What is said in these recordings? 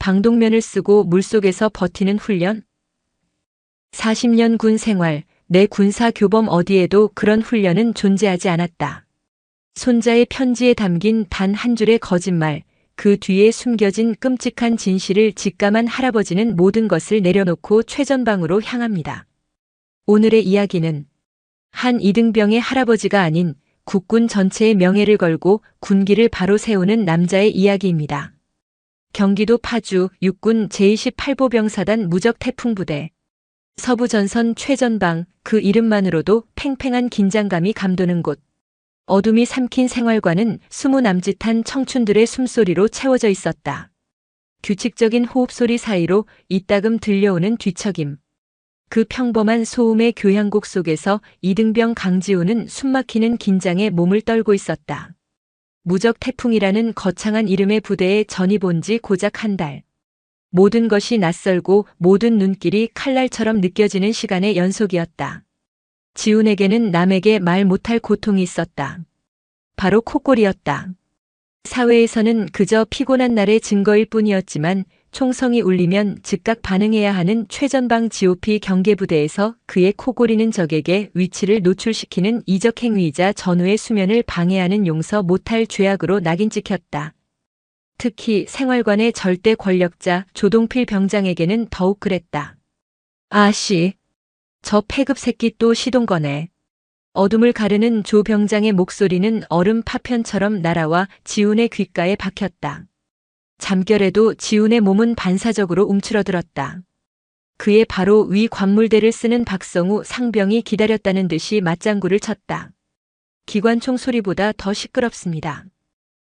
방독면을 쓰고 물속에서 버티는 훈련? 40년 군 생활, 내 군사 교범 어디에도 그런 훈련은 존재하지 않았다. 손자의 편지에 담긴 단 한 줄의 거짓말, 그 뒤에 숨겨진 끔찍한 진실을 직감한 할아버지는 모든 것을 내려놓고 최전방으로 향합니다. 오늘의 이야기는 한 이등병의 할아버지가 아닌 국군 전체의 명예를 걸고 군기를 바로 세우는 남자의 이야기입니다. 경기도 파주 육군 제28보병사단 무적태풍부대. 서부전선 최전방, 그 이름만으로도 팽팽한 긴장감이 감도는 곳. 어둠이 삼킨 생활관은 20 남짓한 청춘들의 숨소리로 채워져 있었다. 규칙적인 호흡소리 사이로 이따금 들려오는 뒤척임. 그 평범한 소음의 교향곡 속에서 이등병 강지우는 숨막히는 긴장에 몸을 떨고 있었다. 무적태풍이라는 거창한 이름의 부대에 전입 온 지 고작 한 달. 모든 것이 낯설고 모든 눈길이 칼날처럼 느껴지는 시간의 연속이었다. 지훈에게는 남에게 말 못할 고통이 있었다. 바로 콧골이었다. 사회에서는 그저 피곤한 날의 증거일 뿐이었지만 총성이 울리면 즉각 반응해야 하는 최전방 GOP 경계부대에서 그의 코골이는 적에게 위치를 노출시키는 이적 행위이자 전우의 수면을 방해하는 용서 못할 죄악으로 낙인 찍혔다. 특히 생활관의 절대 권력자 조동필 병장에게는 더욱 그랬다. 아씨, 저 패급 새끼 또 시동 거네. 어둠을 가르는 조 병장의 목소리는 얼음 파편처럼 날아와 지훈의 귓가에 박혔다. 잠결에도 지훈의 몸은 반사적으로 움츠러들었다. 그의 바로 위 관물대를 쓰는 박성우 상병이 기다렸다는 듯이 맞장구를 쳤다. 기관총 소리보다 더 시끄럽습니다.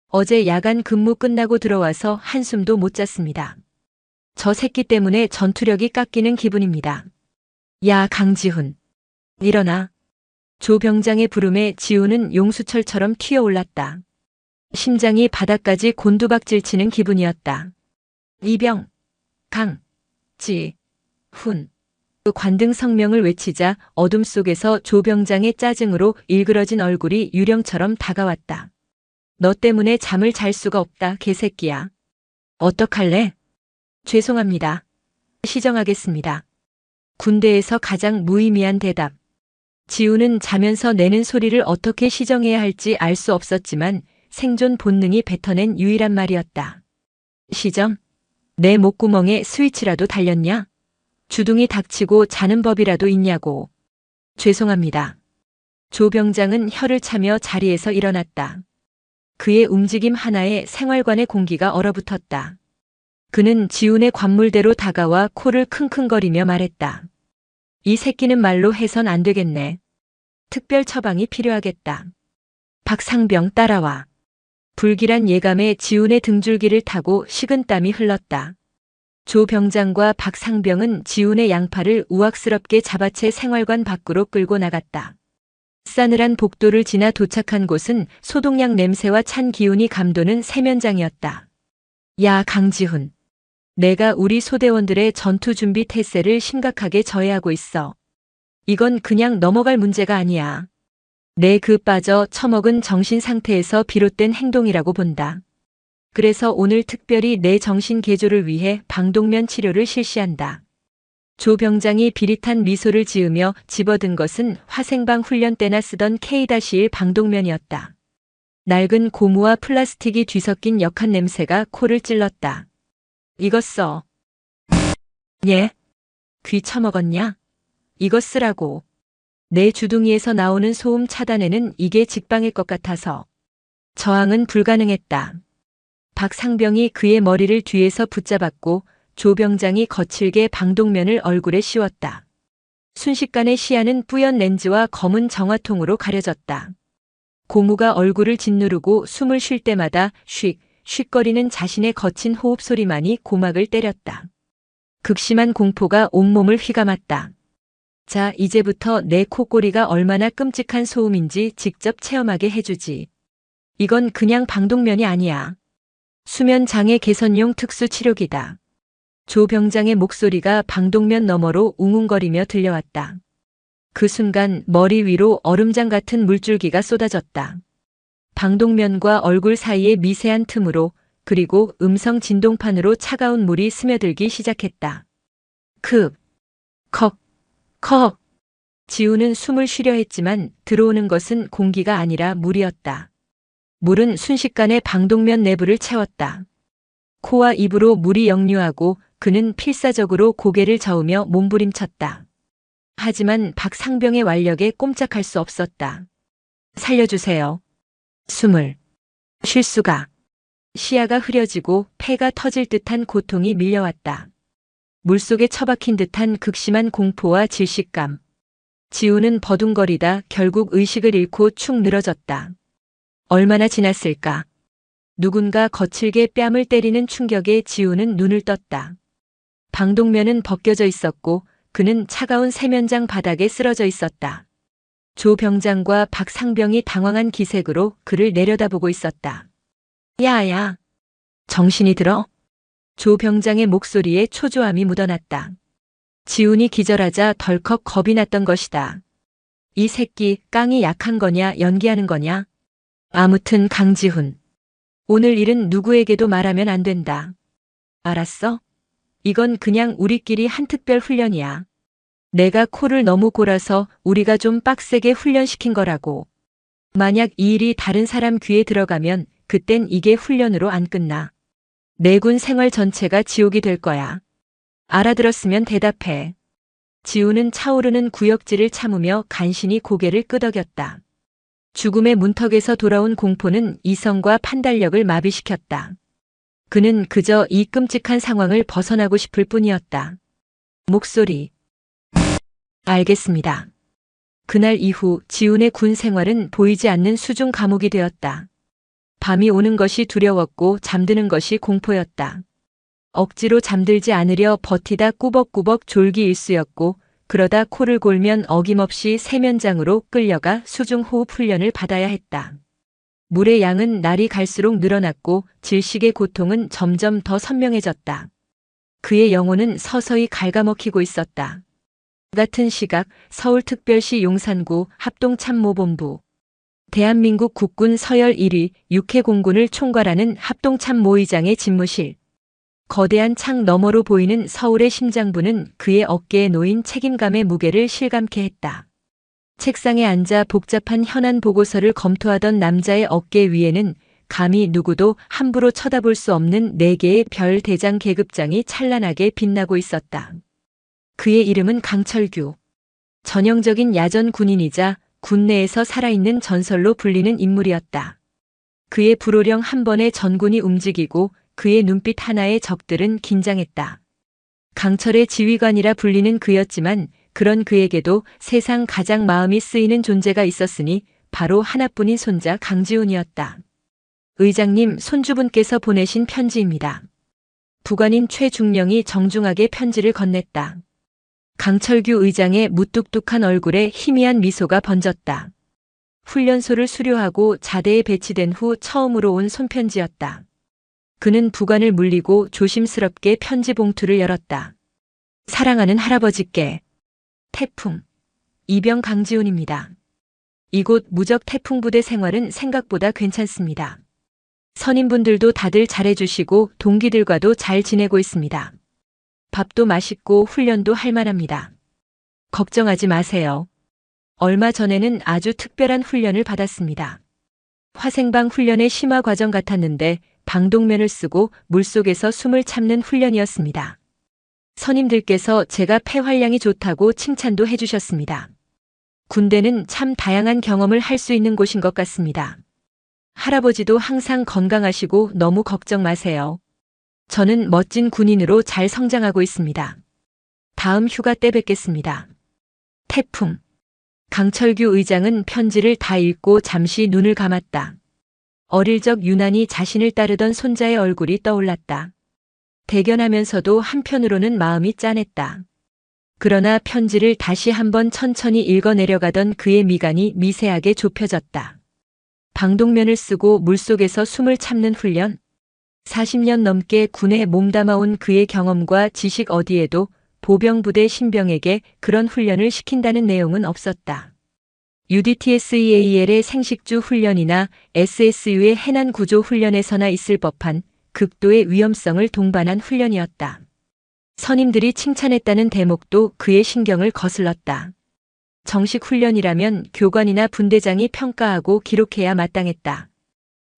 어제 야간 근무 끝나고 들어와서 한숨도 못 잤습니다. 저 새끼 때문에 전투력이 깎이는 기분입니다. 야, 강지훈. 일어나. 조 병장의 부름에 지훈은 용수철처럼 튀어올랐다. 심장이 바닥까지 곤두박질 치는 기분이었다. 이병, 강, 지, 훈. 그 관등 성명을 외치자 어둠 속에서 조 병장의 짜증으로 일그러진 얼굴이 유령처럼 다가왔다. 너 때문에 잠을 잘 수가 없다, 개새끼야. 어떡할래? 죄송합니다. 시정하겠습니다. 군대에서 가장 무의미한 대답. 지훈은 자면서 내는 소리를 어떻게 시정해야 할지 알 수 없었지만 생존 본능이 뱉어낸 유일한 말이었다. 시정? 내 목구멍에 스위치라도 달렸냐? 주둥이 닥치고 자는 법이라도 있냐고. 죄송합니다. 조 병장은 혀를 차며 자리에서 일어났다. 그의 움직임 하나에 생활관의 공기가 얼어붙었다. 그는 지훈의 관물대로 다가와 코를 킁킁거리며 말했다. 이 새끼는 말로 해선 안 되겠네. 특별 처방이 필요하겠다. 박상병 따라와. 불길한 예감에 지훈의 등줄기를 타고 식은땀이 흘렀다. 조 병장과 박상병은 지훈의 양팔을 우악스럽게 잡아채 생활관 밖으로 끌고 나갔다. 싸늘한 복도를 지나 도착한 곳은 소독약 냄새와 찬 기운이 감도는 세면장이었다. 야, 강지훈. 내가 우리 소대원들의 전투 준비 태세를 심각하게 저해하고 있어. 이건 그냥 넘어갈 문제가 아니야. 내 그 빠져 처먹은 정신 상태에서 비롯된 행동이라고 본다. 그래서 오늘 특별히 내 정신 개조를 위해 방독면 치료를 실시한다. 조 병장이 비릿한 미소를 지으며 집어든 것은 화생방 훈련 때나 쓰던 K-1 방독면이었다. 낡은 고무와 플라스틱이 뒤섞인 역한 냄새가 코를 찔렀다. 이것 써. 예? 귀 처먹었냐? 이것 쓰라고. 내 주둥이에서 나오는 소음 차단에는 이게 직방일 것 같아서. 저항은 불가능했다. 박상병이 그의 머리를 뒤에서 붙잡았고 조 병장이 거칠게 방독면을 얼굴에 씌웠다. 순식간에 시야는 뿌연 렌즈와 검은 정화통으로 가려졌다. 고무가 얼굴을 짓누르고 숨을 쉴 때마다 쉿거리는 자신의 거친 호흡 소리만이 고막을 때렸다. 극심한 공포가 온몸을 휘감았다. 자, 이제부터 내 콧꼬리가 얼마나 끔찍한 소음인지 직접 체험하게 해주지. 이건 그냥 방독면이 아니야. 수면 장애 개선용 특수 치료기다. 조 병장의 목소리가 방독면 너머로 웅웅거리며 들려왔다. 그 순간 머리 위로 얼음장 같은 물줄기가 쏟아졌다. 방독면과 얼굴 사이의 미세한 틈으로 그리고 음성 진동판으로 차가운 물이 스며들기 시작했다. 컥, 컥. 지우는 숨을 쉬려 했지만 들어오는 것은 공기가 아니라 물이었다. 물은 순식간에 방독면 내부를 채웠다. 코와 입으로 물이 역류하고 그는 필사적으로 고개를 저으며 몸부림쳤다. 하지만 박상병의 완력에 꼼짝할 수 없었다. 살려주세요. 숨을 쉴 수가. 시야가 흐려지고 폐가 터질 듯한 고통이 밀려왔다. 물속에 처박힌 듯한 극심한 공포와 질식감. 지우는 버둥거리다 결국 의식을 잃고 축 늘어졌다. 얼마나 지났을까? 누군가 거칠게 뺨을 때리는 충격에 지우는 눈을 떴다. 방독면은 벗겨져 있었고 그는 차가운 세면장 바닥에 쓰러져 있었다. 조 병장과 박상병이 당황한 기색으로 그를 내려다보고 있었다. 야야, 정신이 들어? 조 병장의 목소리에 초조함이 묻어났다. 지훈이 기절하자 덜컥 겁이 났던 것이다. 이 새끼 깡이 약한 거냐 연기하는 거냐? 아무튼 강지훈. 오늘 일은 누구에게도 말하면 안 된다. 알았어? 이건 그냥 우리끼리 한 특별 훈련이야. 내가 코를 너무 골아서 우리가 좀 빡세게 훈련시킨 거라고. 만약 이 일이 다른 사람 귀에 들어가면 그땐 이게 훈련으로 안 끝나. 내군 생활 전체가 지옥이 될 거야. 알아들었으면 대답해. 지우는 차오르는 구역질을 참으며 간신히 고개를 끄덕였다. 죽음의 문턱에서 돌아온 공포는 이성과 판단력을 마비시켰다. 그는 그저 이 끔찍한 상황을 벗어나고 싶을 뿐이었다. 목소리. 알겠습니다. 그날 이후 지훈의 군 생활은 보이지 않는 수중 감옥이 되었다. 밤이 오는 것이 두려웠고 잠드는 것이 공포였다. 억지로 잠들지 않으려 버티다 꾸벅꾸벅 졸기 일쑤였고 그러다 코를 골면 어김없이 세면장으로 끌려가 수중호흡 훈련을 받아야 했다. 물의 양은 날이 갈수록 늘어났고 질식의 고통은 점점 더 선명해졌다. 그의 영혼은 서서히 갉아먹히고 있었다. 같은 시각 서울특별시 용산구 합동참모본부. 대한민국 국군 서열 1위 육해공군을 총괄하는 합동참모의장의 집무실. 거대한 창 너머로 보이는 서울의 심장부는 그의 어깨에 놓인 책임감의 무게를 실감케 했다. 책상에 앉아 복잡한 현안 보고서를 검토하던 남자의 어깨 위에는 감히 누구도 함부로 쳐다볼 수 없는 4개의 별 대장 계급장이 찬란하게 빛나고 있었다. 그의 이름은 강철규. 전형적인 야전 군인이자 군내에서 살아있는 전설로 불리는 인물이었다. 그의 불호령 한 번에 전군이 움직이고 그의 눈빛 하나에 적들은 긴장했다. 강철의 지휘관이라 불리는 그였지만 그런 그에게도 세상 가장 마음이 쓰이는 존재가 있었으니 바로 하나뿐인 손자 강지훈이었다. 의장님, 손주분께서 보내신 편지입니다. 부관인 최중령이 정중하게 편지를 건넸다. 강철규 의장의 무뚝뚝한 얼굴에 희미한 미소가 번졌다. 훈련소를 수료하고 자대에 배치된 후 처음으로 온 손편지였다. 그는 부관을 물리고 조심스럽게 편지 봉투를 열었다. 사랑하는 할아버지께. 태풍. 이병 강지훈입니다. 이곳 무적 태풍부대 생활은 생각보다 괜찮습니다. 선임분들도 다들 잘해주시고 동기들과도 잘 지내고 있습니다. 밥도 맛있고 훈련도 할 만합니다. 걱정하지 마세요. 얼마 전에는 아주 특별한 훈련을 받았습니다. 화생방 훈련의 심화 과정 같았는데 방독면을 쓰고 물속에서 숨을 참는 훈련이었습니다. 선임들께서 제가 폐활량이 좋다고 칭찬도 해주셨습니다. 군대는 참 다양한 경험을 할 수 있는 곳인 것 같습니다. 할아버지도 항상 건강하시고 너무 걱정 마세요. 저는 멋진 군인으로 잘 성장하고 있습니다. 다음 휴가 때 뵙겠습니다. 태풍. 강철규 의장은 편지를 다 읽고 잠시 눈을 감았다. 어릴 적 유난히 자신을 따르던 손자의 얼굴이 떠올랐다. 대견하면서도 한편으로는 마음이 짠했다. 그러나 편지를 다시 한번 천천히 읽어내려가던 그의 미간이 미세하게 좁혀졌다. 방독면을 쓰고 물속에서 숨을 참는 훈련. 40년 넘게 군에 몸담아온 그의 경험과 지식 어디에도 보병부대 신병에게 그런 훈련을 시킨다는 내용은 없었다. UDTSEAL의 생식주 훈련이나 SSU의 해난 구조 훈련에서나 있을 법한 극도의 위험성을 동반한 훈련이었다. 선임들이 칭찬했다는 대목도 그의 신경을 거슬렀다. 정식 훈련이라면 교관이나 분대장이 평가하고 기록해야 마땅했다.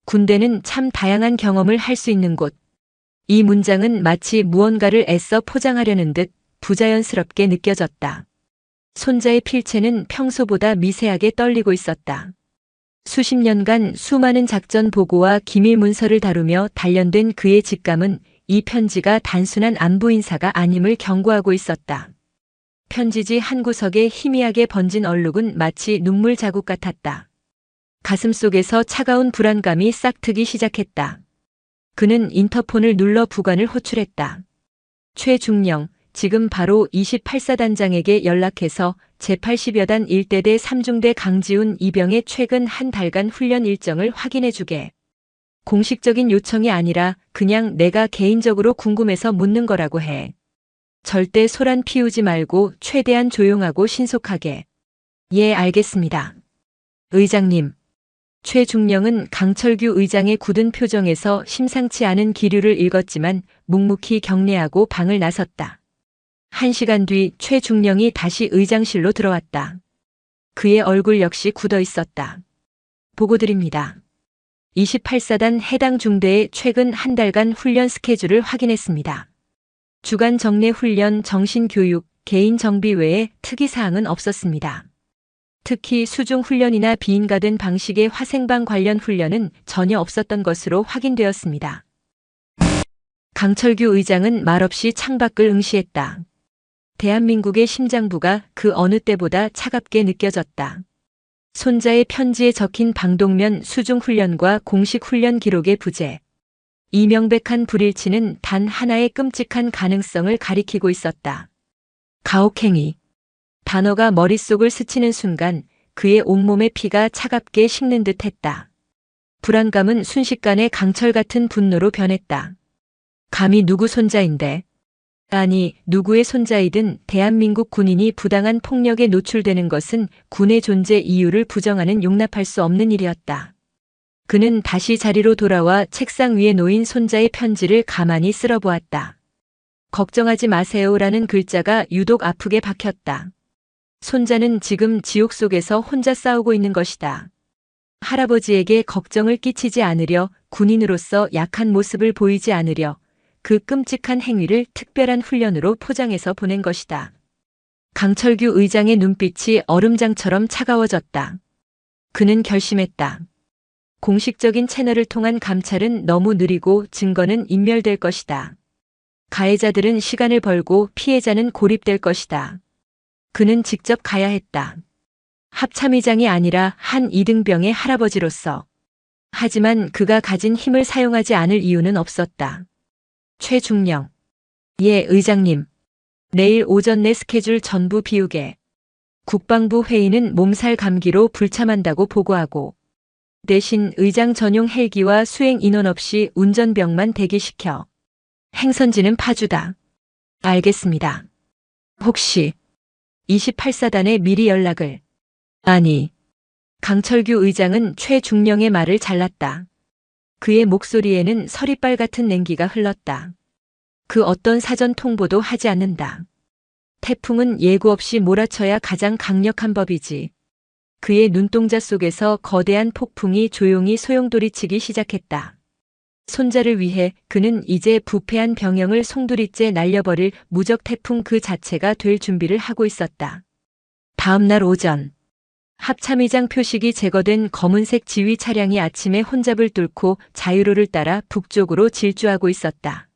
군대는 참 다양한 경험을 할 수 있는 곳. 이 문장은 마치 무언가를 애써 포장하려는 듯 부자연스럽게 느껴졌다. 손자의 필체는 평소보다 미세하게 떨리고 있었다. 수십 년간 수많은 작전 보고와 기밀 문서를 다루며 단련된 그의 직감은 이 편지가 단순한 안부 인사가 아님을 경고하고 있었다. 편지지 한 구석에 희미하게 번진 얼룩은 마치 눈물 자국 같았다. 가슴속에서 차가운 불안감이 싹트기 시작했다. 그는 인터폰을 눌러 부관을 호출했다. 최중령, 지금 바로 28사단장에게 연락해서 제80여 단 1대대 3중대 강지훈 이병의 최근 한 달간 훈련 일정을 확인해주게. 공식적인 요청이 아니라 그냥 내가 개인적으로 궁금해서 묻는 거라고 해. 절대 소란 피우지 말고 최대한 조용하고 신속하게. 예, 알겠습니다. 의장님. 최중령은 강철규 의장의 굳은 표정에서 심상치 않은 기류를 읽었지만 묵묵히 경례하고 방을 나섰다. 1시간 뒤 최중령이 다시 의장실로 들어왔다. 그의 얼굴 역시 굳어 있었다. 보고드립니다. 28사단 해당 중대의 최근 한 달간 훈련 스케줄을 확인했습니다. 주간 정례 훈련, 정신교육, 개인 정비 외에 특이사항은 없었습니다. 특히 수중 훈련이나 비인가된 방식의 화생방 관련 훈련은 전혀 없었던 것으로 확인되었습니다. 강철규 의장은 말없이 창밖을 응시했다. 대한민국의 심장부가 그 어느 때보다 차갑게 느껴졌다. 손자의 편지에 적힌 방독면 수중 훈련과 공식 훈련 기록의 부재. 이 명백한 불일치는 단 하나의 끔찍한 가능성을 가리키고 있었다. 가혹행위. 단어가 머릿속을 스치는 순간 그의 온몸의 피가 차갑게 식는 듯 했다. 불안감은 순식간에 강철 같은 분노로 변했다. 감히 누구 손자인데? 아니, 누구의 손자이든 대한민국 군인이 부당한 폭력에 노출되는 것은 군의 존재 이유를 부정하는 용납할 수 없는 일이었다. 그는 다시 자리로 돌아와 책상 위에 놓인 손자의 편지를 가만히 쓸어보았다. 걱정하지 마세요라는 글자가 유독 아프게 박혔다. 손자는 지금 지옥 속에서 혼자 싸우고 있는 것이다. 할아버지에게 걱정을 끼치지 않으려, 군인으로서 약한 모습을 보이지 않으려 그 끔찍한 행위를 특별한 훈련으로 포장해서 보낸 것이다. 강철규 의장의 눈빛이 얼음장처럼 차가워졌다. 그는 결심했다. 공식적인 채널을 통한 감찰은 너무 느리고 증거는 인멸될 것이다. 가해자들은 시간을 벌고 피해자는 고립될 것이다. 그는 직접 가야 했다. 합참의장이 아니라 한 이등병의 할아버지로서. 하지만 그가 가진 힘을 사용하지 않을 이유는 없었다. 최중령. 예, 의장님. 내일 오전 내 스케줄 전부 비우게. 국방부 회의는 몸살 감기로 불참한다고 보고하고 대신 의장 전용 헬기와 수행 인원 없이 운전병만 대기시켜. 행선지는 파주다. 알겠습니다. 혹시 28사단에 미리 연락을. 아니. 강철규 의장은 최중령의 말을 잘랐다. 그의 목소리에는 서리빨 같은 냉기가 흘렀다. 그 어떤 사전 통보도 하지 않는다. 태풍은 예고 없이 몰아쳐야 가장 강력한 법이지. 그의 눈동자 속에서 거대한 폭풍이 조용히 소용돌이치기 시작했다. 손자를 위해 그는 이제 부패한 병영을 송두리째 날려버릴 무적 태풍 그 자체가 될 준비를 하고 있었다. 다음 날 오전. 합참의장 표식이 제거된 검은색 지휘 차량이 아침에 혼잡을 뚫고 자유로를 따라 북쪽으로 질주하고 있었다.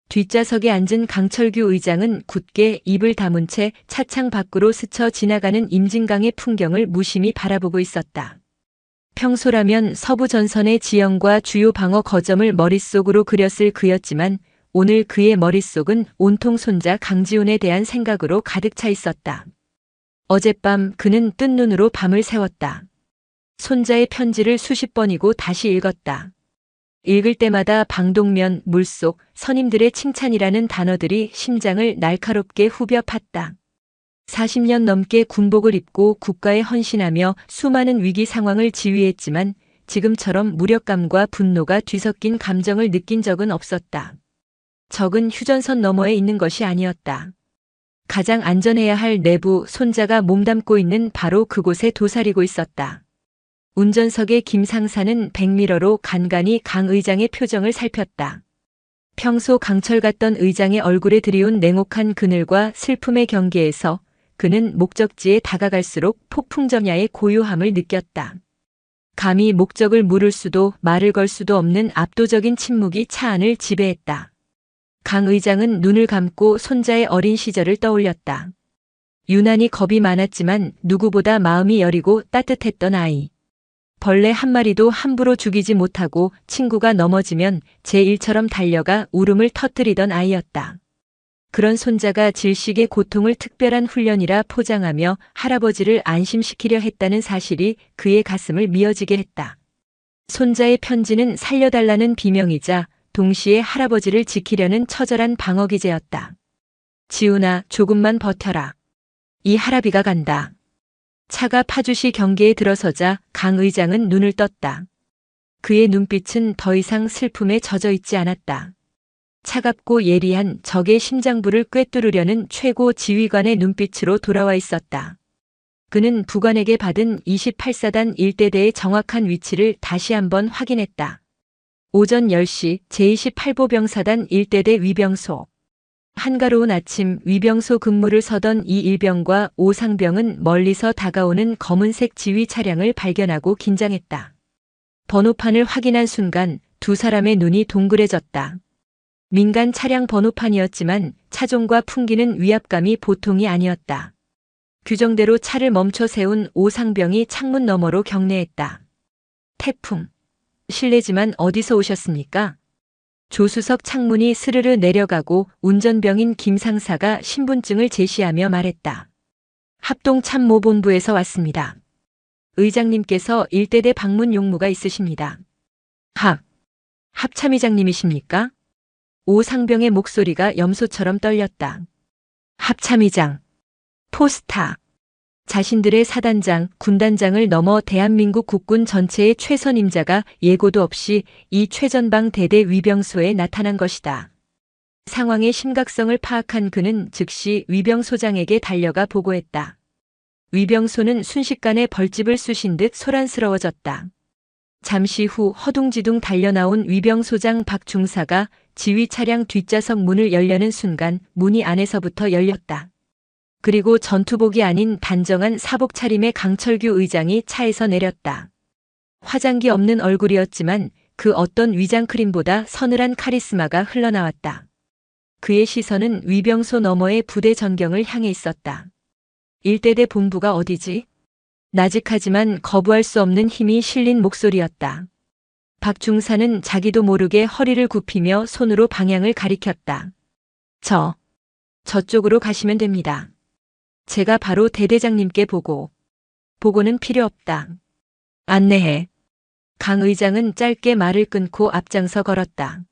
뒷좌석에 앉은 강철규 의장은 굳게 입을 다문 채 차창 밖으로 스쳐 지나가는 임진강의 풍경을 무심히 바라보고 있었다. 평소라면 서부 전선의 지형과 주요 방어 거점을 머릿속으로 그렸을 그였지만 오늘 그의 머릿속은 온통 손자 강지훈에 대한 생각으로 가득 차 있었다. 어젯밤 그는 뜬 눈으로 밤을 새웠다. 손자의 편지를 수십 번이고 다시 읽었다. 읽을 때마다 방독면, 물속, 선임들의 칭찬이라는 단어들이 심장을 날카롭게 후벼 팠다. 40년 넘게 군복을 입고 국가에 헌신하며 수많은 위기 상황을 지휘했지만 지금처럼 무력감과 분노가 뒤섞인 감정을 느낀 적은 없었다. 적은 휴전선 너머에 있는 것이 아니었다. 가장 안전해야 할 내부 손자가 몸담고 있는 바로 그곳에 도사리고 있었다. 운전석의 김 상사는 백미러로 간간히 강 의장의 표정을 살폈다. 평소 강철 같던 의장의 얼굴에 드리운 냉혹한 그늘과 슬픔의 경계에서 그는 목적지에 다가갈수록 폭풍전야의 고요함을 느꼈다. 감히 목적을 물을 수도 말을 걸 수도 없는 압도적인 침묵이 차 안을 지배했다. 강 의장은 눈을 감고 손자의 어린 시절을 떠올렸다. 유난히 겁이 많았지만 누구보다 마음이 여리고 따뜻했던 아이. 벌레 한 마리도 함부로 죽이지 못하고 친구가 넘어지면 제1처럼 달려가 울음을 터뜨리던 아이였다. 그런 손자가 질식의 고통을 특별한 훈련이라 포장하며 할아버지를 안심시키려 했다는 사실이 그의 가슴을 미어지게 했다. 손자의 편지는 살려달라는 비명이자 동시에 할아버지를 지키려는 처절한 방어기제였다. 지훈아, 조금만 버텨라. 이 할아비가 간다. 차가 파주시 경계에 들어서자 강 의장은 눈을 떴다. 그의 눈빛은 더 이상 슬픔에 젖어 있지 않았다. 차갑고 예리한 적의 심장부를 꿰뚫으려는 최고 지휘관의 눈빛으로 돌아와 있었다. 그는 부관에게 받은 28사단 일대대의 정확한 위치를 다시 한번 확인했다. 오전 10시 제28보병사단 일대대 위병소. 한가로운 아침 위병소 근무를 서던 이 일병과 오상병은 멀리서 다가오는 검은색 지휘 차량을 발견하고 긴장했다. 번호판을 확인한 순간 두 사람의 눈이 동그래졌다. 민간 차량 번호판이었지만 차종과 풍기는 위압감이 보통이 아니었다. 규정대로 차를 멈춰 세운 오상병이 창문 너머로 경례했다. 태풍. 실례지만 어디서 오셨습니까? 조수석 창문이 스르르 내려가고 운전병인 김 상사가 신분증을 제시하며 말했다. 합동참모본부에서 왔습니다. 의장님께서 일대대 방문 용무가 있으십니다. 합참의장님이십니까? 오상병의 목소리가 염소처럼 떨렸다. 합참의장. 포스타. 자신들의 사단장, 군단장을 넘어 대한민국 국군 전체의 최선 임자가 예고도 없이 이 최전방 대대 위병소에 나타난 것이다. 상황의 심각성을 파악한 그는 즉시 위병소장에게 달려가 보고했다. 위병소는 순식간에 벌집을 쑤신 듯 소란스러워졌다. 잠시 후 허둥지둥 달려나온 위병소장 박 중사가 지휘 차량 뒷좌석 문을 열려는 순간 문이 안에서부터 열렸다. 그리고 전투복이 아닌 단정한 사복 차림의 강철규 의장이 차에서 내렸다. 화장기 없는 얼굴이었지만 그 어떤 위장크림보다 서늘한 카리스마가 흘러나왔다. 그의 시선은 위병소 너머의 부대 전경을 향해 있었다. 일대대 본부가 어디지? 나직하지만 거부할 수 없는 힘이 실린 목소리였다. 박 중사는 자기도 모르게 허리를 굽히며 손으로 방향을 가리켰다. 저쪽으로 가시면 됩니다. 제가 바로 대대장님께 보고는 필요 없다. 안내해. 강 의장은 짧게 말을 끊고 앞장서 걸었다.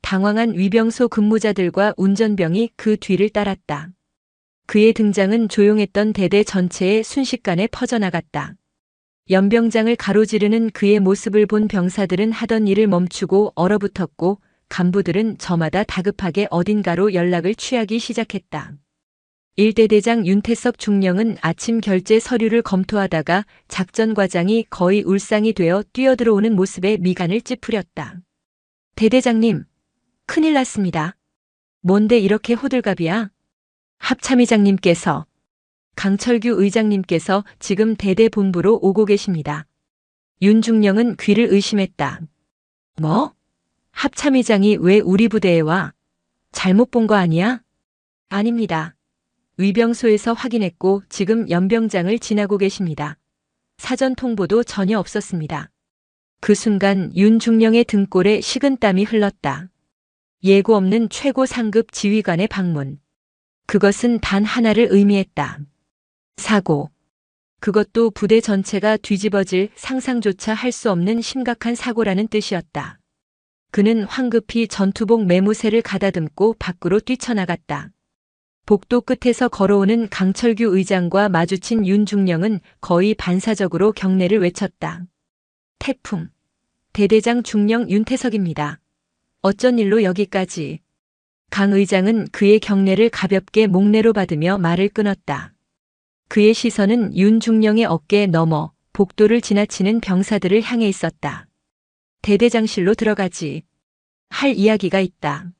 당황한 위병소 근무자들과 운전병이 그 뒤를 따랐다. 그의 등장은 조용했던 대대 전체에 순식간에 퍼져나갔다. 연병장을 가로지르는 그의 모습을 본 병사들은 하던 일을 멈추고 얼어붙었고 간부들은 저마다 다급하게 어딘가로 연락을 취하기 시작했다. 일대대장 윤태석 중령은 아침 결제 서류를 검토하다가 작전과장이 거의 울상이 되어 뛰어들어오는 모습에 미간을 찌푸렸다. 대대장님, 큰일 났습니다. 뭔데 이렇게 호들갑이야? 합참의장님께서, 강철규 의장님께서 지금 대대 본부로 오고 계십니다. 윤 중령은 귀를 의심했다. 뭐? 합참의장이 왜 우리 부대에 와? 잘못 본 거 아니야? 아닙니다. 위병소에서 확인했고 지금 연병장을 지나고 계십니다. 사전 통보도 전혀 없었습니다. 그 순간 윤 중령의 등골에 식은땀이 흘렀다. 예고 없는 최고 상급 지휘관의 방문. 그것은 단 하나를 의미했다. 사고. 그것도 부대 전체가 뒤집어질 상상조차 할 수 없는 심각한 사고라는 뜻이었다. 그는 황급히 전투복 매무새를 가다듬고 밖으로 뛰쳐나갔다. 복도 끝에서 걸어오는 강철규 의장과 마주친 윤 중령은 거의 반사적으로 경례를 외쳤다. 태풍. 대대장 중령 윤태석입니다. 어쩐 일로 여기까지? 강 의장은 그의 경례를 가볍게 목례로 받으며 말을 끊었다. 그의 시선은 윤 중령의 어깨에 넘어 복도를 지나치는 병사들을 향해 있었다. 대대장실로 들어가지. 할 이야기가 있다.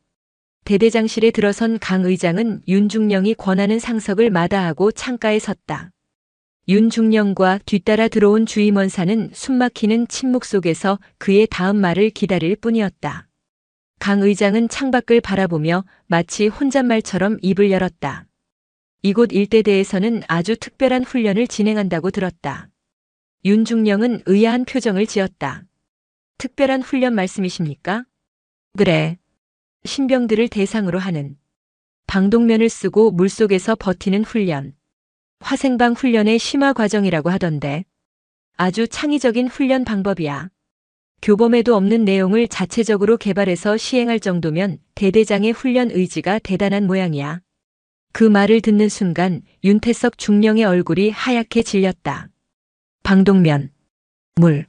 대대장실에 들어선 강 의장은 윤 중령이 권하는 상석을 마다하고 창가에 섰다. 윤 중령과 뒤따라 들어온 주임원사는 숨막히는 침묵 속에서 그의 다음 말을 기다릴 뿐이었다. 강 의장은 창밖을 바라보며 마치 혼잣말처럼 입을 열었다. 이곳 일대대에서는 아주 특별한 훈련을 진행한다고 들었다. 윤 중령은 의아한 표정을 지었다. 특별한 훈련 말씀이십니까? 그래. 신병들을 대상으로 하는 방독면을 쓰고 물속에서 버티는 훈련. 화생방 훈련의 심화 과정이라고 하던데. 아주 창의적인 훈련 방법이야. 교범에도 없는 내용을 자체적으로 개발해서 시행할 정도면 대대장의 훈련 의지가 대단한 모양이야. 그 말을 듣는 순간 윤태석 중령의 얼굴이 하얗게 질렸다. 방독면, 물.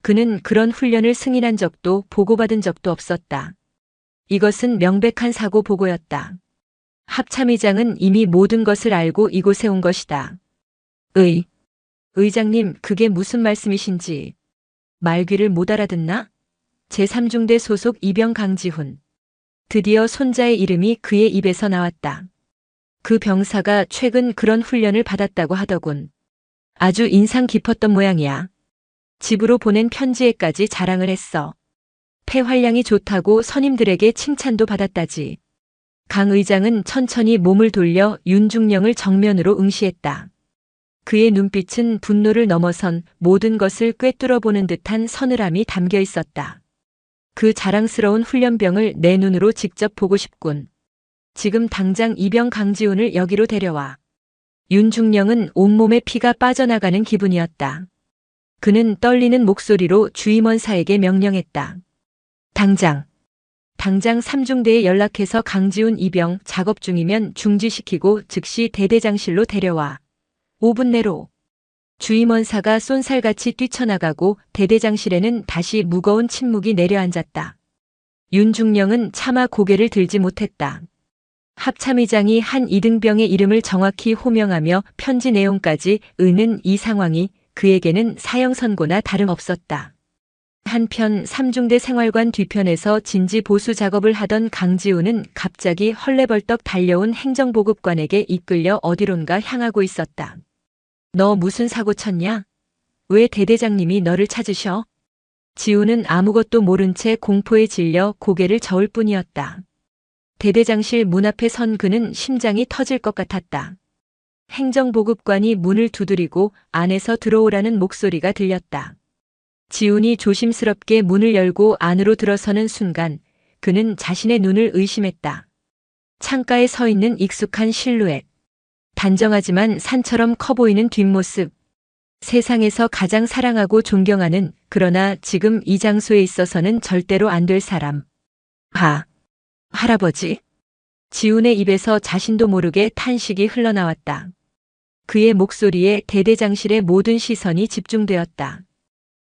그는 그런 훈련을 승인한 적도 보고받은 적도 없었다. 이것은 명백한 사고 보고였다. 합참의장은 이미 모든 것을 알고 이곳에 온 것이다. 의장님, 그게 무슨 말씀이신지. 말귀를 못 알아듣나? 제3중대 소속 이병 강지훈. 드디어 손자의 이름이 그의 입에서 나왔다. 그 병사가 최근 그런 훈련을 받았다고 하더군. 아주 인상 깊었던 모양이야. 집으로 보낸 편지에까지 자랑을 했어. 폐활량이 좋다고 선임들에게 칭찬도 받았다지. 강 의장은 천천히 몸을 돌려 윤 중령을 정면으로 응시했다. 그의 눈빛은 분노를 넘어선 모든 것을 꿰뚫어 보는 듯한 서늘함이 담겨 있었다. 그 자랑스러운 훈련병을 내 눈으로 직접 보고 싶군. 지금 당장 이병 강지훈을 여기로 데려와. 윤 중령은 온몸에 피가 빠져나가는 기분이었다. 그는 떨리는 목소리로 주임원사에게 명령했다. 당장 3중대에 연락해서 강지훈 이병 작업 중이면 중지시키고 즉시 대대장실로 데려와. 5분 내로. 주임원사가 쏜살같이 뛰쳐나가고 대대장실에는 다시 무거운 침묵이 내려앉았다. 윤 중령은 차마 고개를 들지 못했다. 합참의장이 한 이등병의 이름을 정확히 호명하며 편지 내용까지 읊는 이 상황이 그에게는 사형 선고나 다름없었다. 한편 3중대 생활관 뒤편에서 진지 보수 작업을 하던 강지훈은 갑자기 헐레벌떡 달려온 행정보급관에게 이끌려 어디론가 향하고 있었다. 너 무슨 사고 쳤냐? 왜 대대장님이 너를 찾으셔? 지훈은 아무것도 모른 채 공포에 질려 고개를 저을 뿐이었다. 대대장실 문 앞에 선 그는 심장이 터질 것 같았다. 행정보급관이 문을 두드리고 안에서 들어오라는 목소리가 들렸다. 지훈이 조심스럽게 문을 열고 안으로 들어서는 순간 그는 자신의 눈을 의심했다. 창가에 서 있는 익숙한 실루엣. 단정하지만 산처럼 커 보이는 뒷모습. 세상에서 가장 사랑하고 존경하는, 그러나 지금 이 장소에 있어서는 절대로 안 될 사람. 할아버지. 지훈의 입에서 자신도 모르게 탄식이 흘러나왔다. 그의 목소리에 대대장실의 모든 시선이 집중되었다.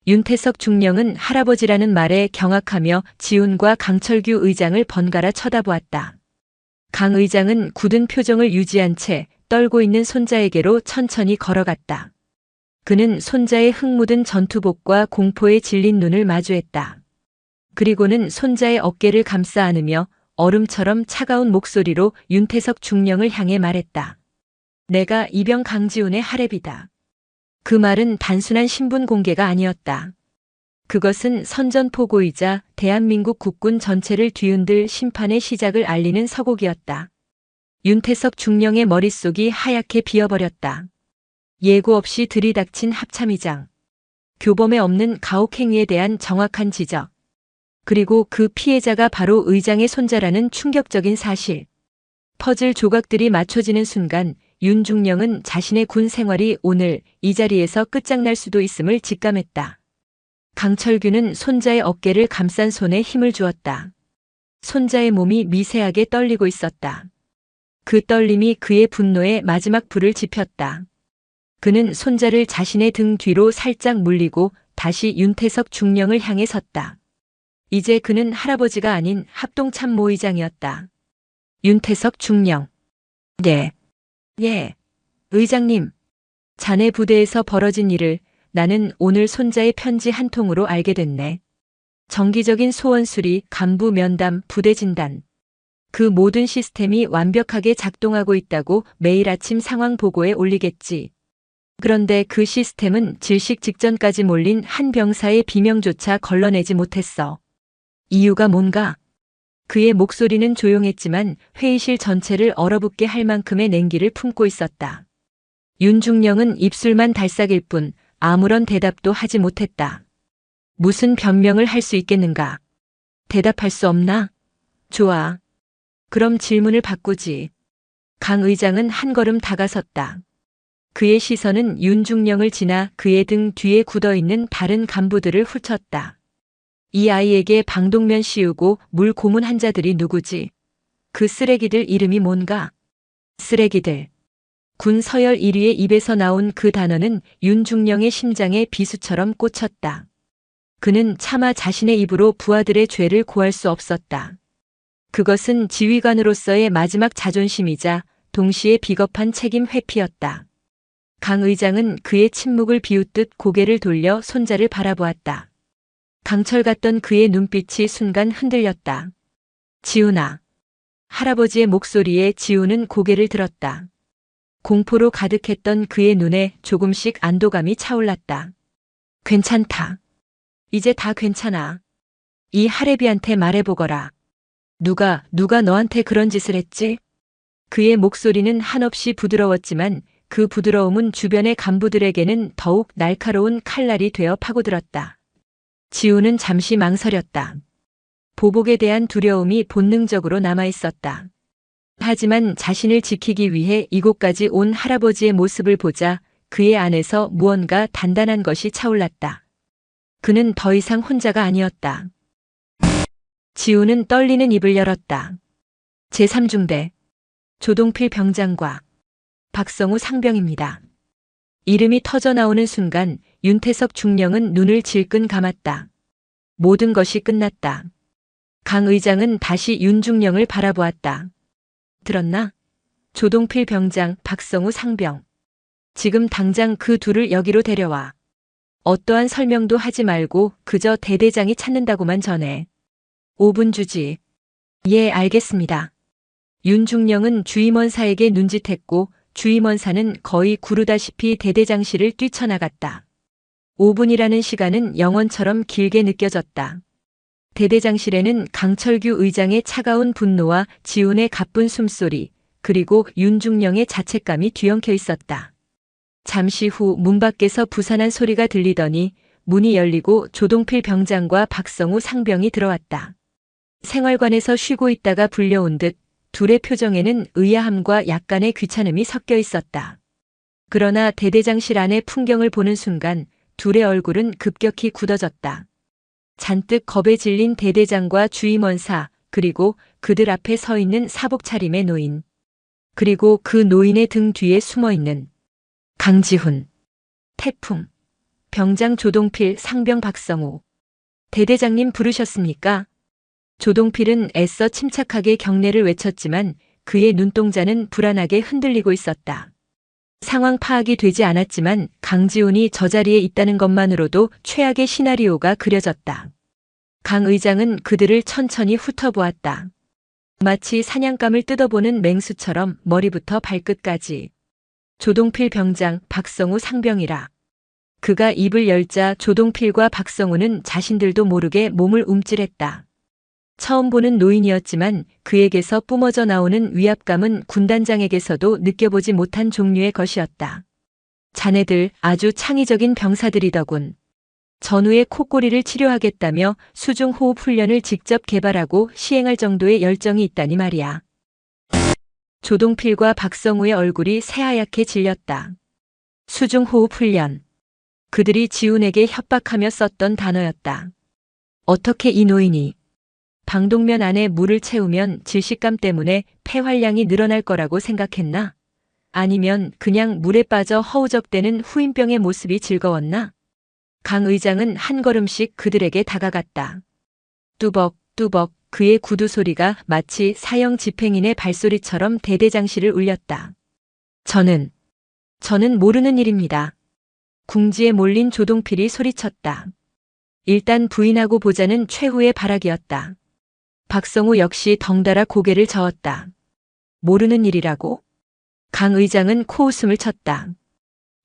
윤태석 중령은 할아버지라는 말에 경악하며 지훈과 강철규 의장을 번갈아 쳐다보았다. 강 의장은 굳은 표정을 유지한 채 떨고 있는 손자에게로 천천히 걸어갔다. 그는 손자의 흙 묻은 전투복과 공포에 질린 눈을 마주했다. 그리고는 손자의 어깨를 감싸 안으며 얼음처럼 차가운 목소리로 윤태석 중령을 향해 말했다. 내가 이병 강지훈의 할애비다. 그 말은 단순한 신분 공개가 아니었다. 그것은 선전포고이자 대한민국 국군 전체를 뒤흔들 심판의 시작을 알리는 서곡이었다. 윤태석 중령의 머릿속이 하얗게 비어버렸다. 예고 없이 들이닥친 합참의장. 교범에 없는 가혹행위에 대한 정확한 지적. 그리고 그 피해자가 바로 의장의 손자라는 충격적인 사실. 퍼즐 조각들이 맞춰지는 순간 윤 중령은 자신의 군 생활이 오늘 이 자리에서 끝장날 수도 있음을 직감했다. 강철규는 손자의 어깨를 감싼 손에 힘을 주었다. 손자의 몸이 미세하게 떨리고 있었다. 그 떨림이 그의 분노에 마지막 불을 지폈다. 그는 손자를 자신의 등 뒤로 살짝 물리고 다시 윤태석 중령을 향해 섰다. 이제 그는 할아버지가 아닌 합동참모 의장이었다. 윤태석 중령. 예. 예. 의장님. 자네 부대에서 벌어진 일을 나는 오늘 손자의 편지 한 통으로 알게 됐네. 정기적인 소원 수리, 간부 면담, 부대 진단. 그 모든 시스템이 완벽하게 작동하고 있다고 매일 아침 상황 보고에 올리겠지. 그런데 그 시스템은 질식 직전까지 몰린 한 병사의 비명조차 걸러내지 못했어. 이유가 뭔가? 그의 목소리는 조용했지만 회의실 전체를 얼어붙게 할 만큼의 냉기를 품고 있었다. 윤중령은 입술만 달싹일 뿐 아무런 대답도 하지 못했다. 무슨 변명을 할 수 있겠는가? 대답할 수 없나? 좋아. 그럼 질문을 바꾸지. 강 의장은 한 걸음 다가섰다. 그의 시선은 윤중령을 지나 그의 등 뒤에 굳어있는 다른 간부들을 훑었다. 이 아이에게 방독면 씌우고 물 고문한 자들이 누구지? 그 쓰레기들 이름이 뭔가? 쓰레기들. 군 서열 1위의 입에서 나온 그 단어는 윤중령의 심장에 비수처럼 꽂혔다. 그는 차마 자신의 입으로 부하들의 죄를 고할 수 없었다. 그것은 지휘관으로서의 마지막 자존심이자 동시에 비겁한 책임 회피였다. 강 의장은 그의 침묵을 비웃듯 고개를 돌려 손자를 바라보았다. 강철 같던 그의 눈빛이 순간 흔들렸다. 지훈아. 할아버지의 목소리에 지훈은 고개를 들었다. 공포로 가득했던 그의 눈에 조금씩 안도감이 차올랐다. 괜찮다. 이제 다 괜찮아. 이 할애비한테 말해보거라. 누가 너한테 그런 짓을 했지? 그의 목소리는 한없이 부드러웠지만 그 부드러움은 주변의 간부들에게는 더욱 날카로운 칼날이 되어 파고들었다. 지우는 잠시 망설였다. 보복에 대한 두려움이 본능적으로 남아있었다. 하지만 자신을 지키기 위해 이곳까지 온 할아버지의 모습을 보자 그의 안에서 무언가 단단한 것이 차올랐다. 그는 더 이상 혼자가 아니었다. 지우는 떨리는 입을 열었다. 제3중대 조동필 병장과 박성우 상병입니다. 이름이 터져나오는 순간 윤태석 중령은 눈을 질끈 감았다. 모든 것이 끝났다. 강 의장은 다시 윤중령을 바라보았다. 들었나? 조동필 병장, 박성우 상병. 지금 당장 그 둘을 여기로 데려와. 어떠한 설명도 하지 말고 그저 대대장이 찾는다고만 전해. 5분 주지. 예, 알겠습니다. 윤중령은 주임원사에게 눈짓했고 주임원사는 거의 구르다시피 대대장실을 뛰쳐나갔다. 5분이라는 시간은 영원처럼 길게 느껴졌다. 대대장실에는 강철규 의장의 차가운 분노와 지훈의 가쁜 숨소리, 그리고 윤중령의 자책감이 뒤엉켜 있었다. 잠시 후 문 밖에서 부산한 소리가 들리더니 문이 열리고 조동필 병장과 박성우 상병이 들어왔다. 생활관에서 쉬고 있다가 불려온 듯 둘의 표정에는 의아함과 약간의 귀찮음이 섞여 있었다. 그러나 대대장실 안의 풍경을 보는 순간 둘의 얼굴은 급격히 굳어졌다. 잔뜩 겁에 질린 대대장과 주임원사, 그리고 그들 앞에 서 있는 사복 차림의 노인. 그리고 그 노인의 등 뒤에 숨어 있는 강지훈, 태풍, 병장 조동필, 상병 박성우. 대대장님 부르셨습니까? 조동필은 애써 침착하게 경례를 외쳤지만 그의 눈동자는 불안하게 흔들리고 있었다. 상황 파악이 되지 않았지만 강지훈이 저 자리에 있다는 것만으로도 최악의 시나리오가 그려졌다. 강 의장은 그들을 천천히 훑어보았다. 마치 사냥감을 뜯어보는 맹수처럼 머리부터 발끝까지. 조동필 병장, 박성우 상병이라. 그가 입을 열자 조동필과 박성우는 자신들도 모르게 몸을 움찔했다. 처음 보는 노인이었지만 그에게서 뿜어져 나오는 위압감은 군단장에게서도 느껴보지 못한 종류의 것이었다. 자네들 아주 창의적인 병사들이더군. 전우의 콧꼬리를 치료하겠다며 수중호흡 훈련을 직접 개발하고 시행할 정도의 열정이 있다니 말이야. 조동필과 박성우의 얼굴이 새하얗게 질렸다. 수중호흡 훈련. 그들이 지훈에게 협박하며 썼던 단어였다. 어떻게 이 노인이 방독면 안에 물을 채우면 질식감 때문에 폐활량이 늘어날 거라고 생각했나? 아니면 그냥 물에 빠져 허우적대는 후임병의 모습이 즐거웠나? 강 의장은 한 걸음씩 그들에게 다가갔다. 뚜벅뚜벅 그의 구두 소리가 마치 사형 집행인의 발소리처럼 대대장실을 울렸다. 저는 모르는 일입니다. 궁지에 몰린 조동필이 소리쳤다. 일단 부인하고 보자는 최후의 발악이었다. 박성우 역시 덩달아 고개를 저었다. 모르는 일이라고? 강 의장은 코웃음을 쳤다.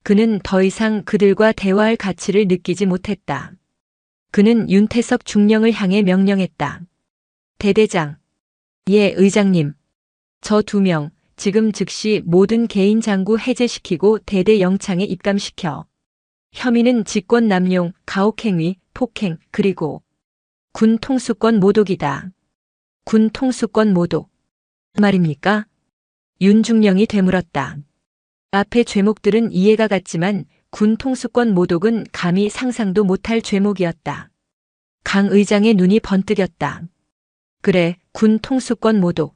그는 더 이상 그들과 대화할 가치를 느끼지 못했다. 그는 윤태석 중령을 향해 명령했다. 대대장. 예, 의장님. 저 2명 지금 즉시 모든 개인 장구 해제시키고 대대 영창에 입감시켜. 혐의는 직권 남용, 가혹행위, 폭행, 그리고 군 통수권 모독이다. 군 통수권 모독. 말입니까? 윤중령이 되물었다. 앞의 죄목들은 이해가 갔지만 군 통수권 모독은 감히 상상도 못할 죄목이었다. 강 의장의 눈이 번뜩였다. 그래, 군 통수권 모독.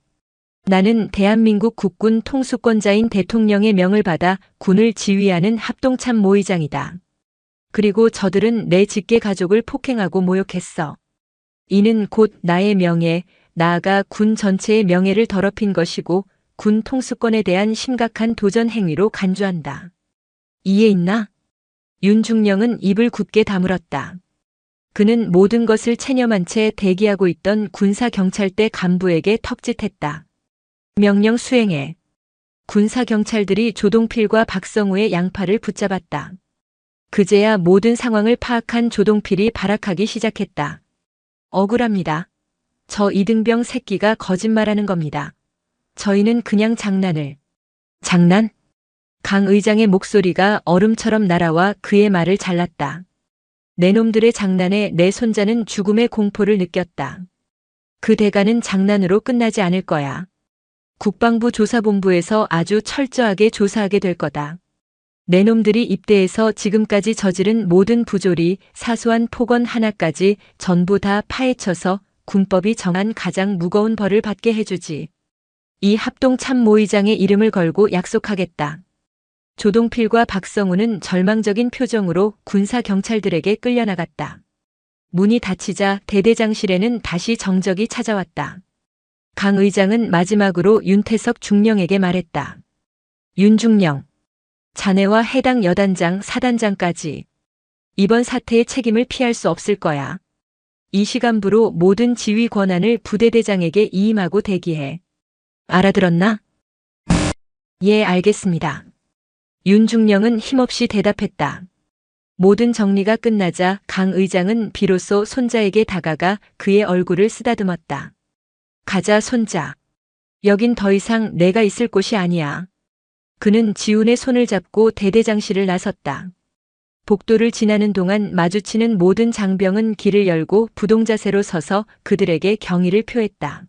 나는 대한민국 국군 통수권자인 대통령의 명을 받아 군을 지휘하는 합동참모의장이다. 그리고 저들은 내 직계 가족을 폭행하고 모욕했어. 이는 곧 나의 명예, 나아가 군 전체의 명예를 더럽힌 것이고 군 통수권에 대한 심각한 도전 행위로 간주한다. 이해 있나? 윤중령은 입을 굳게 다물었다. 그는 모든 것을 체념한 채 대기하고 있던 군사경찰대 간부에게 턱짓했다. 명령 수행해. 군사경찰들이 조동필과 박성우의 양팔을 붙잡았다. 그제야 모든 상황을 파악한 조동필이 발악하기 시작했다. 억울합니다. 저 이등병 새끼가 거짓말하는 겁니다. 저희는 그냥 장난을. 장난? 강 의장의 목소리가 얼음처럼 날아와 그의 말을 잘랐다. 내 놈들의 장난에 내 손자는 죽음의 공포를 느꼈다. 그 대가는 장난으로 끝나지 않을 거야. 국방부 조사본부에서 아주 철저하게 조사하게 될 거다. 내 놈들이 입대해서 지금까지 저지른 모든 부조리, 사소한 폭언 하나까지 전부 다 파헤쳐서 군법이 정한 가장 무거운 벌을 받게 해주지. 이 합동참모의장의 이름을 걸고 약속하겠다. 조동필과 박성우는 절망적인 표정으로 군사경찰들에게 끌려나갔다. 문이 닫히자 대대장실에는 다시 정적이 찾아왔다. 강 의장은 마지막으로 윤태석 중령에게 말했다. 윤중령, 자네와 해당 여단장, 사단장까지 이번 사태의 책임을 피할 수 없을 거야. 이 시간부로 모든 지휘 권한을 부대대장에게 이임하고 대기해. 알아들었나? 예, 알겠습니다. 윤중령은 힘없이 대답했다. 모든 정리가 끝나자 강 의장은 비로소 손자에게 다가가 그의 얼굴을 쓰다듬었다. 가자, 손자. 여긴 더 이상 내가 있을 곳이 아니야. 그는 지훈의 손을 잡고 대대장실을 나섰다. 복도를 지나는 동안 마주치는 모든 장병은 길을 열고 부동자세로 서서 그들에게 경의를 표했다.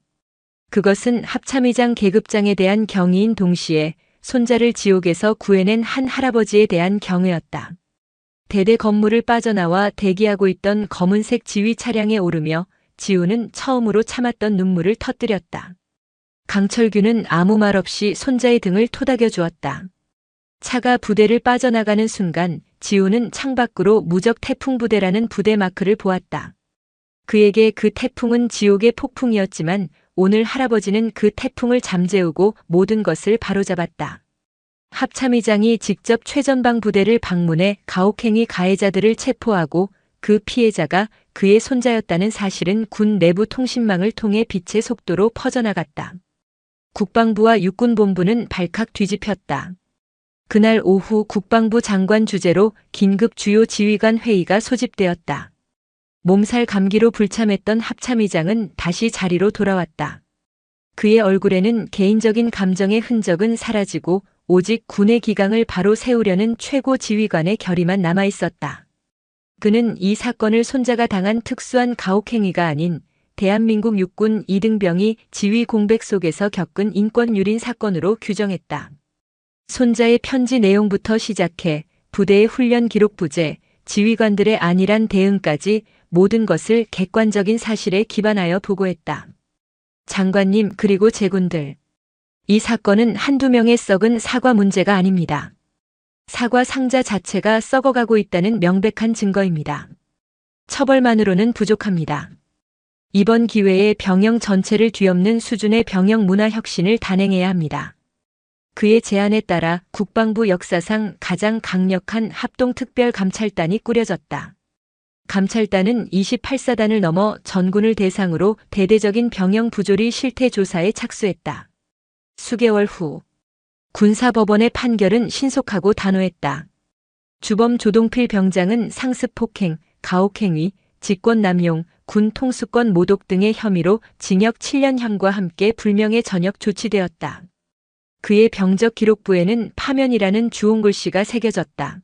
그것은 합참의장 계급장에 대한 경의인 동시에 손자를 지옥에서 구해낸 한 할아버지에 대한 경애였다. 대대 건물을 빠져나와 대기하고 있던 검은색 지휘 차량에 오르며 지훈은 처음으로 참았던 눈물을 터뜨렸다. 강철규는 아무 말 없이 손자의 등을 토닥여 주었다. 차가 부대를 빠져나가는 순간 지훈은 창밖으로 무적 태풍부대라는 부대 마크를 보았다. 그에게 그 태풍은 지옥의 폭풍이었지만 오늘 할아버지는 그 태풍을 잠재우고 모든 것을 바로잡았다. 합참의장이 직접 최전방 부대를 방문해 가혹행위 가해자들을 체포하고 그 피해자가 그의 손자였다는 사실은 군 내부 통신망을 통해 빛의 속도로 퍼져나갔다. 국방부와 육군본부는 발칵 뒤집혔다. 그날 오후 국방부 장관 주재로 긴급 주요 지휘관 회의가 소집되었다. 몸살 감기로 불참했던 합참의장은 다시 자리로 돌아왔다. 그의 얼굴에는 개인적인 감정의 흔적은 사라지고 오직 군의 기강을 바로 세우려는 최고 지휘관의 결의만 남아있었다. 그는 이 사건을 손자가 당한 특수한 가혹행위가 아닌 대한민국 육군 이등병이 지휘 공백 속에서 겪은 인권 유린 사건으로 규정했다. 손자의 편지 내용부터 시작해 부대의 훈련 기록 부재, 지휘관들의 안일한 대응까지 모든 것을 객관적인 사실에 기반하여 보고했다. 장관님 그리고 제군들. 이 사건은 한두 명의 썩은 사과 문제가 아닙니다. 사과 상자 자체가 썩어가고 있다는 명백한 증거입니다. 처벌만으로는 부족합니다. 이번 기회에 병영 전체를 뒤엎는 수준의 병영 문화 혁신을 단행해야 합니다. 그의 제안에 따라 국방부 역사상 가장 강력한 합동특별감찰단이 꾸려졌다. 감찰단은 28사단을 넘어 전군을 대상으로 대대적인 병영 부조리 실태 조사에 착수했다. 수개월 후 군사법원의 판결은 신속하고 단호했다. 주범 조동필 병장은 상습 폭행, 가혹행위, 직권남용, 군 통수권 모독 등의 혐의로 징역 7년형과 함께 불명예 전역 조치되었다. 그의 병적 기록부에는 파면이라는 주홍글씨가 새겨졌다.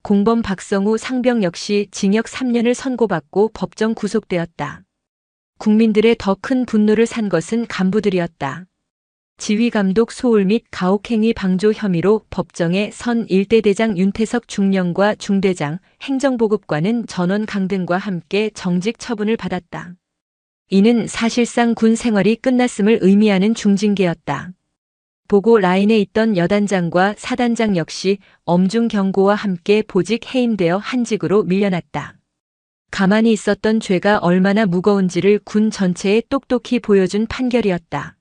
공범 박성우 상병 역시 징역 3년을 선고받고 법정 구속되었다. 국민들의 더 큰 분노를 산 것은 간부들이었다. 지휘감독 소홀 및 가혹행위 방조 혐의로 법정에 선 일대대장 윤태석 중령과 중대장, 행정보급관은 전원 강등과 함께 정직 처분을 받았다. 이는 사실상 군 생활이 끝났음을 의미하는 중징계였다. 보고 라인에 있던 여단장과 사단장 역시 엄중 경고와 함께 보직 해임되어 한직으로 밀려났다. 가만히 있었던 죄가 얼마나 무거운지를 군 전체에 똑똑히 보여준 판결이었다.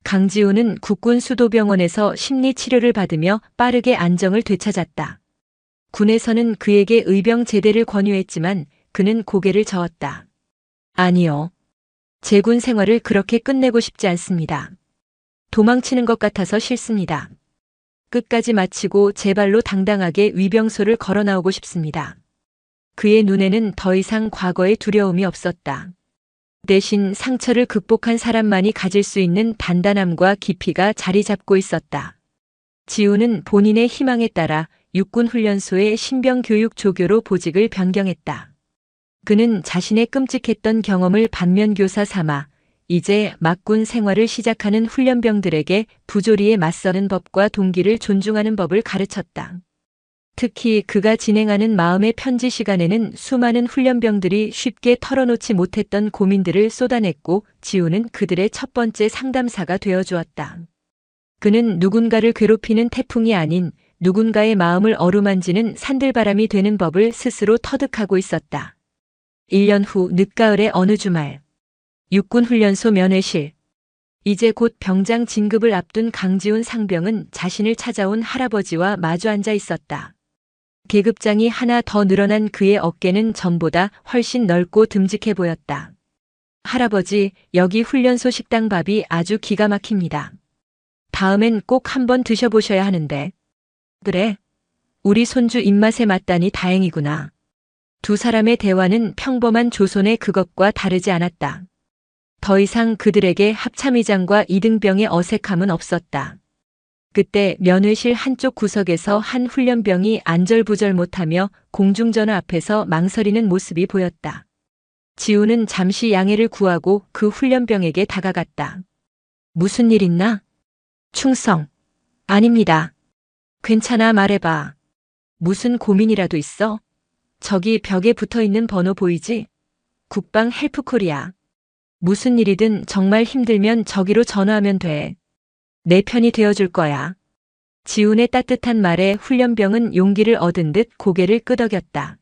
강지우는 국군 수도병원에서 심리치료를 받으며 빠르게 안정을 되찾았다. 군에서는 그에게 의병 제대를 권유했지만 그는 고개를 저었다. 아니요. 제 군 생활을 그렇게 끝내고 싶지 않습니다. 도망치는 것 같아서 싫습니다. 끝까지 마치고 제 발로 당당하게 위병소를 걸어 나오고 싶습니다. 그의 눈에는 더 이상 과거의 두려움이 없었다. 대신 상처를 극복한 사람만이 가질 수 있는 단단함과 깊이가 자리 잡고 있었다. 지우는 본인의 희망에 따라 육군훈련소의 신병교육 조교로 보직을 변경했다. 그는 자신의 끔찍했던 경험을 반면교사 삼아 이제 막군 생활을 시작하는 훈련병들에게 부조리에 맞서는 법과 동기를 존중하는 법을 가르쳤다. 특히 그가 진행하는 마음의 편지 시간에는 수많은 훈련병들이 쉽게 털어놓지 못했던 고민들을 쏟아냈고 지우는 그들의 첫 번째 상담사가 되어주었다. 그는 누군가를 괴롭히는 태풍이 아닌 누군가의 마음을 어루만지는 산들바람이 되는 법을 스스로 터득하고 있었다. 1년 후 늦가을의 어느 주말 육군훈련소 면회실. 이제 곧 병장 진급을 앞둔 강지훈 상병은 자신을 찾아온 할아버지와 마주 앉아 있었다. 계급장이 하나 더 늘어난 그의 어깨는 전보다 훨씬 넓고 듬직해 보였다. 할아버지, 여기 훈련소 식당 밥이 아주 기가 막힙니다. 다음엔 꼭 한번 드셔보셔야 하는데. 그래? 우리 손주 입맛에 맞다니 다행이구나. 두 사람의 대화는 평범한 조선의 그것과 다르지 않았다. 더 이상 그들에게 합참의장과 이등병의 어색함은 없었다. 그때 면회실 한쪽 구석에서 한 훈련병이 안절부절 못하며 공중전화 앞에서 망설이는 모습이 보였다. 지우는 잠시 양해를 구하고 그 훈련병에게 다가갔다. 무슨 일 있나? 충성. 아닙니다. 괜찮아, 말해봐. 무슨 고민이라도 있어? 저기 벽에 붙어있는 번호 보이지? 국방 헬프코리아. 무슨 일이든 정말 힘들면 저기로 전화하면 돼. 내 편이 되어줄 거야. 지훈의 따뜻한 말에 훈련병은 용기를 얻은 듯 고개를 끄덕였다.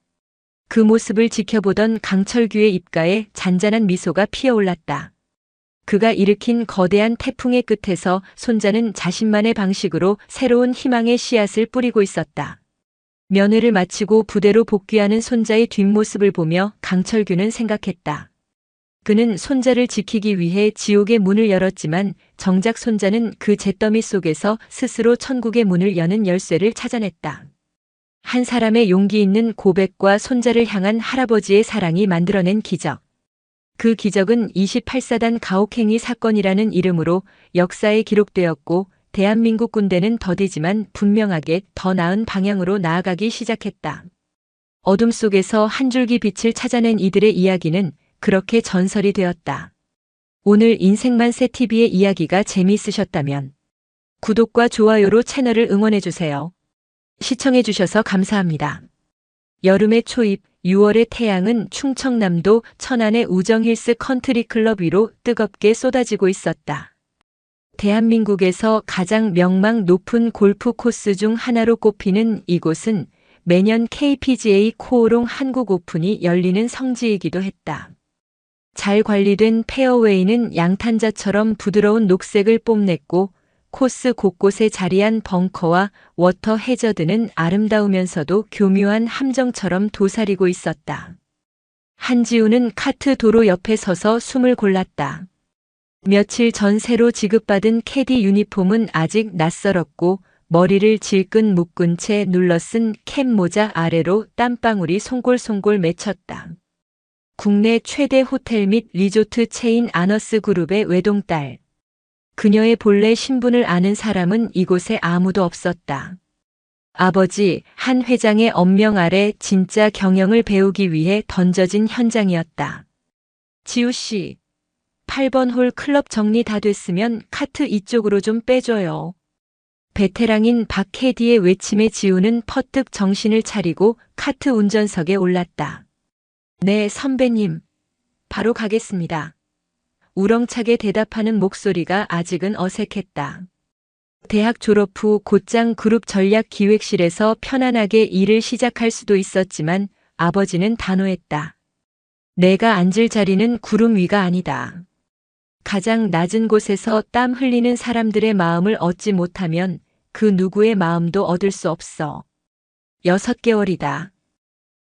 그 모습을 지켜보던 강철규의 입가에 잔잔한 미소가 피어올랐다. 그가 일으킨 거대한 태풍의 끝에서 손자는 자신만의 방식으로 새로운 희망의 씨앗을 뿌리고 있었다. 면회를 마치고 부대로 복귀하는 손자의 뒷모습을 보며 강철규는 생각했다. 그는 손자를 지키기 위해 지옥의 문을 열었지만 정작 손자는 그 잿더미 속에서 스스로 천국의 문을 여는 열쇠를 찾아냈다. 한 사람의 용기 있는 고백과 손자를 향한 할아버지의 사랑이 만들어낸 기적. 그 기적은 28사단 가혹행위 사건이라는 이름으로 역사에 기록되었고 대한민국 군대는 더디지만 분명하게 더 나은 방향으로 나아가기 시작했다. 어둠 속에서 한 줄기 빛을 찾아낸 이들의 이야기는 그렇게 전설이 되었다. 오늘 인생만세 TV의 이야기가 재미있으셨다면 구독과 좋아요로 채널을 응원해주세요. 시청해주셔서 감사합니다. 여름의 초입, 6월의 태양은 충청남도 천안의 우정힐스 컨트리클럽 위로 뜨겁게 쏟아지고 있었다. 대한민국에서 가장 명망 높은 골프 코스 중 하나로 꼽히는 이곳은 매년 KPGA 코오롱 한국 오픈이 열리는 성지이기도 했다. 잘 관리된 페어웨이는 양탄자처럼 부드러운 녹색을 뽐냈고 코스 곳곳에 자리한 벙커와 워터 해저드는 아름다우면서도 교묘한 함정처럼 도사리고 있었다. 한지우는 카트 도로 옆에 서서 숨을 골랐다. 며칠 전 새로 지급받은 캐디 유니폼은 아직 낯설었고 머리를 질끈 묶은 채 눌러쓴 캡 모자 아래로 땀방울이 송골송골 맺혔다. 국내 최대 호텔 및 리조트 체인 아너스 그룹의 외동딸. 그녀의 본래 신분을 아는 사람은 이곳에 아무도 없었다. 아버지 한 회장의 엄명 아래 진짜 경영을 배우기 위해 던져진 현장이었다. 지우 씨, 8번 홀 클럽 정리 다 됐으면 카트 이쪽으로 좀 빼줘요. 베테랑인 박 캐디의 외침에 지우는 퍼뜩 정신을 차리고 카트 운전석에 올랐다. 네, 선배님. 바로 가겠습니다. 우렁차게 대답하는 목소리가 아직은 어색했다. 대학 졸업 후 곧장 그룹 전략 기획실에서 편안하게 일을 시작할 수도 있었지만 아버지는 단호했다. 내가 앉을 자리는 구름 위가 아니다. 가장 낮은 곳에서 땀 흘리는 사람들의 마음을 얻지 못하면 그 누구의 마음도 얻을 수 없어. 6개월이다.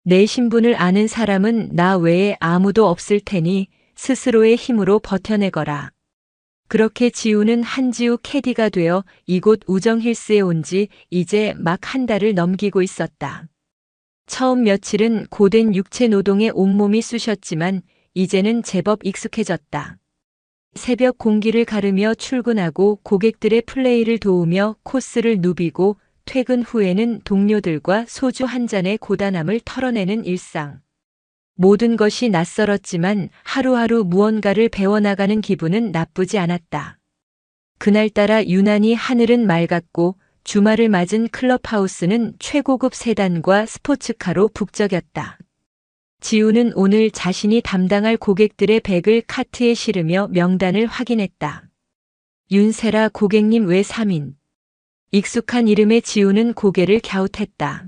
내 신분을 아는 사람은 나 외에 아무도 없을 테니 스스로의 힘으로 버텨내거라. 그렇게 지우는 한지우 캐디가 되어 이곳 우정힐스에 온 지 이제 막 한 달을 넘기고 있었다. 처음 며칠은 고된 육체 노동에 온몸이 쑤셨지만 이제는 제법 익숙해졌다. 새벽 공기를 가르며 출근하고 고객들의 플레이를 도우며 코스를 누비고 퇴근 후에는 동료들과 소주 한 잔의 고단함을 털어내는 일상. 모든 것이 낯설었지만 하루하루 무언가를 배워나가는 기분은 나쁘지 않았다. 그날따라 유난히 하늘은 맑았고 주말을 맞은 클럽하우스는 최고급 세단과 스포츠카로 북적였다. 지우는 오늘 자신이 담당할 고객들의 백을 카트에 실으며 명단을 확인했다. 윤세라 고객님 외 3인. 익숙한 이름에 지우는 고개를 갸웃했다.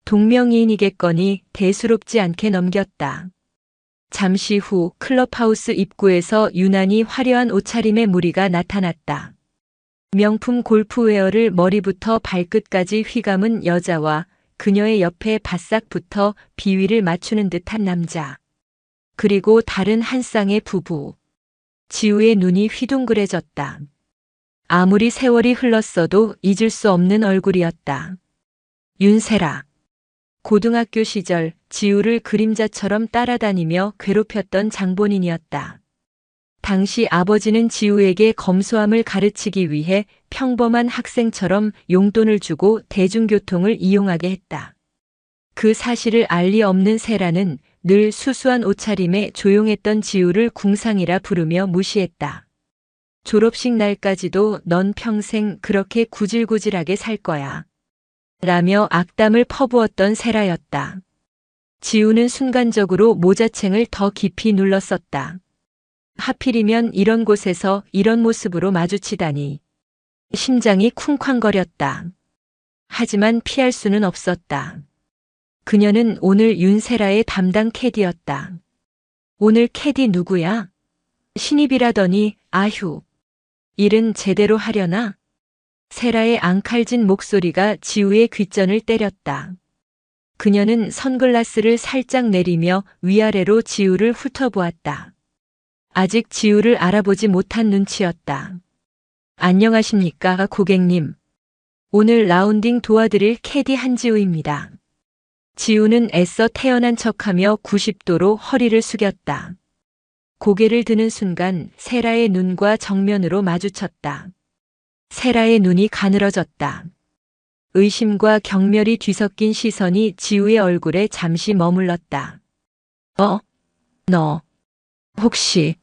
동명이인이겠거니 대수롭지 않게 넘겼다. 잠시 후 클럽하우스 입구에서 유난히 화려한 옷차림의 무리가 나타났다. 명품 골프웨어를 머리부터 발끝까지 휘감은 여자와 그녀의 옆에 바싹 붙어 비위를 맞추는 듯한 남자. 그리고 다른 한 쌍의 부부. 지우의 눈이 휘둥그레졌다. 아무리 세월이 흘렀어도 잊을 수 없는 얼굴이었다. 윤세라. 고등학교 시절 지우를 그림자처럼 따라다니며 괴롭혔던 장본인이었다. 당시 아버지는 지우에게 검소함을 가르치기 위해 평범한 학생처럼 용돈을 주고 대중교통을 이용하게 했다. 그 사실을 알 리 없는 세라는 늘 수수한 옷차림에 조용했던 지우를 궁상이라 부르며 무시했다. 졸업식 날까지도 넌 평생 그렇게 구질구질하게 살 거야. 라며 악담을 퍼부었던 세라였다. 지우는 순간적으로 모자챙을 더 깊이 눌렀었다. 하필이면 이런 곳에서 이런 모습으로 마주치다니. 심장이 쿵쾅거렸다. 하지만 피할 수는 없었다. 그녀는 오늘 윤세라의 담당 캐디였다. 오늘 캐디 누구야? 신입이라더니 아휴. 일은 제대로 하려나? 세라의 앙칼진 목소리가 지우의 귓전을 때렸다. 그녀는 선글라스를 살짝 내리며 위아래로 지우를 훑어보았다. 아직 지우를 알아보지 못한 눈치였다. 안녕하십니까, 고객님. 오늘 라운딩 도와드릴 캐디 한지우입니다. 지우는 애써 태연한 척하며 90도로 허리를 숙였다. 고개를 드는 순간 세라의 눈과 정면으로 마주쳤다. 세라의 눈이 가늘어졌다. 의심과 경멸이 뒤섞인 시선이 지우의 얼굴에 잠시 머물렀다. 너, 혹시...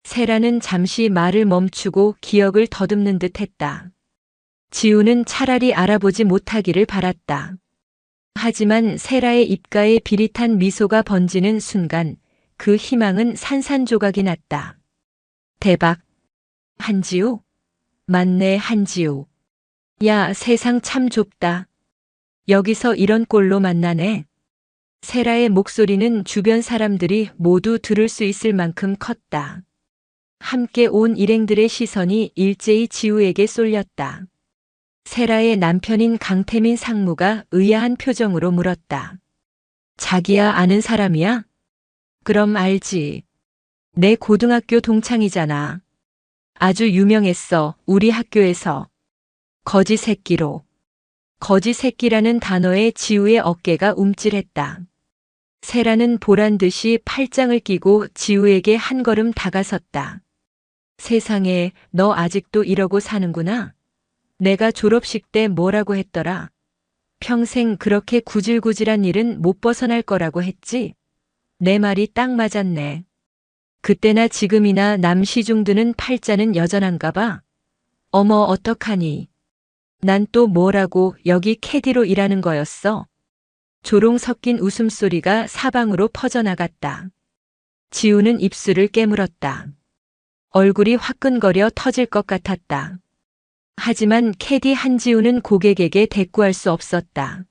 세라는 잠시 말을 멈추고 기억을 더듬는 듯 했다. 지우는 차라리 알아보지 못하기를 바랐다. 하지만 세라의 입가에 비릿한 미소가 번지는 순간 그 희망은 산산조각이 났다. 대박. 한지우? 맞네, 한지우. 야, 세상 참 좁다. 여기서 이런 꼴로 만나네. 세라의 목소리는 주변 사람들이 모두 들을 수 있을 만큼 컸다. 함께 온 일행들의 시선이 일제히 지우에게 쏠렸다. 세라의 남편인 강태민 상무가 의아한 표정으로 물었다. 자기야 아는 사람이야? 그럼 알지. 내 고등학교 동창이잖아. 아주 유명했어, 우리 학교에서. 거지 새끼로. 거지 새끼라는 단어에 지우의 어깨가 움찔했다. 세라는 보란듯이 팔짱을 끼고 지우에게 한 걸음 다가섰다. 세상에, 너 아직도 이러고 사는구나. 내가 졸업식 때 뭐라고 했더라. 평생 그렇게 구질구질한 일은 못 벗어날 거라고 했지. 내 말이 딱 맞았네. 그때나 지금이나 남 시중 드는 팔자는 여전한가 봐. 어머 어떡하니. 난 또 뭐라고 여기 캐디로 일하는 거였어. 조롱 섞인 웃음소리가 사방으로 퍼져나갔다. 지우는 입술을 깨물었다. 얼굴이 화끈거려 터질 것 같았다. 하지만 캐디 한지우는 고객에게 대꾸할 수 없었다.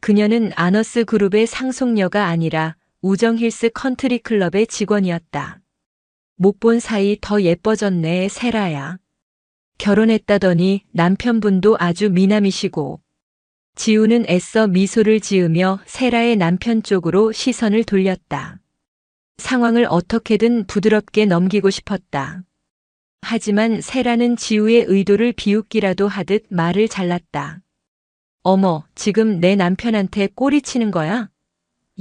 그녀는 아너스 그룹의 상속녀가 아니라 우정힐스 컨트리 클럽의 직원이었다. 못 본 사이 더 예뻐졌네, 세라야. 결혼했다더니 남편분도 아주 미남이시고. 지우는 애써 미소를 지으며 세라의 남편 쪽으로 시선을 돌렸다. 상황을 어떻게든 부드럽게 넘기고 싶었다. 하지만 세라는 지우의 의도를 비웃기라도 하듯 말을 잘랐다. 어머, 지금 내 남편한테 꼬리치는 거야?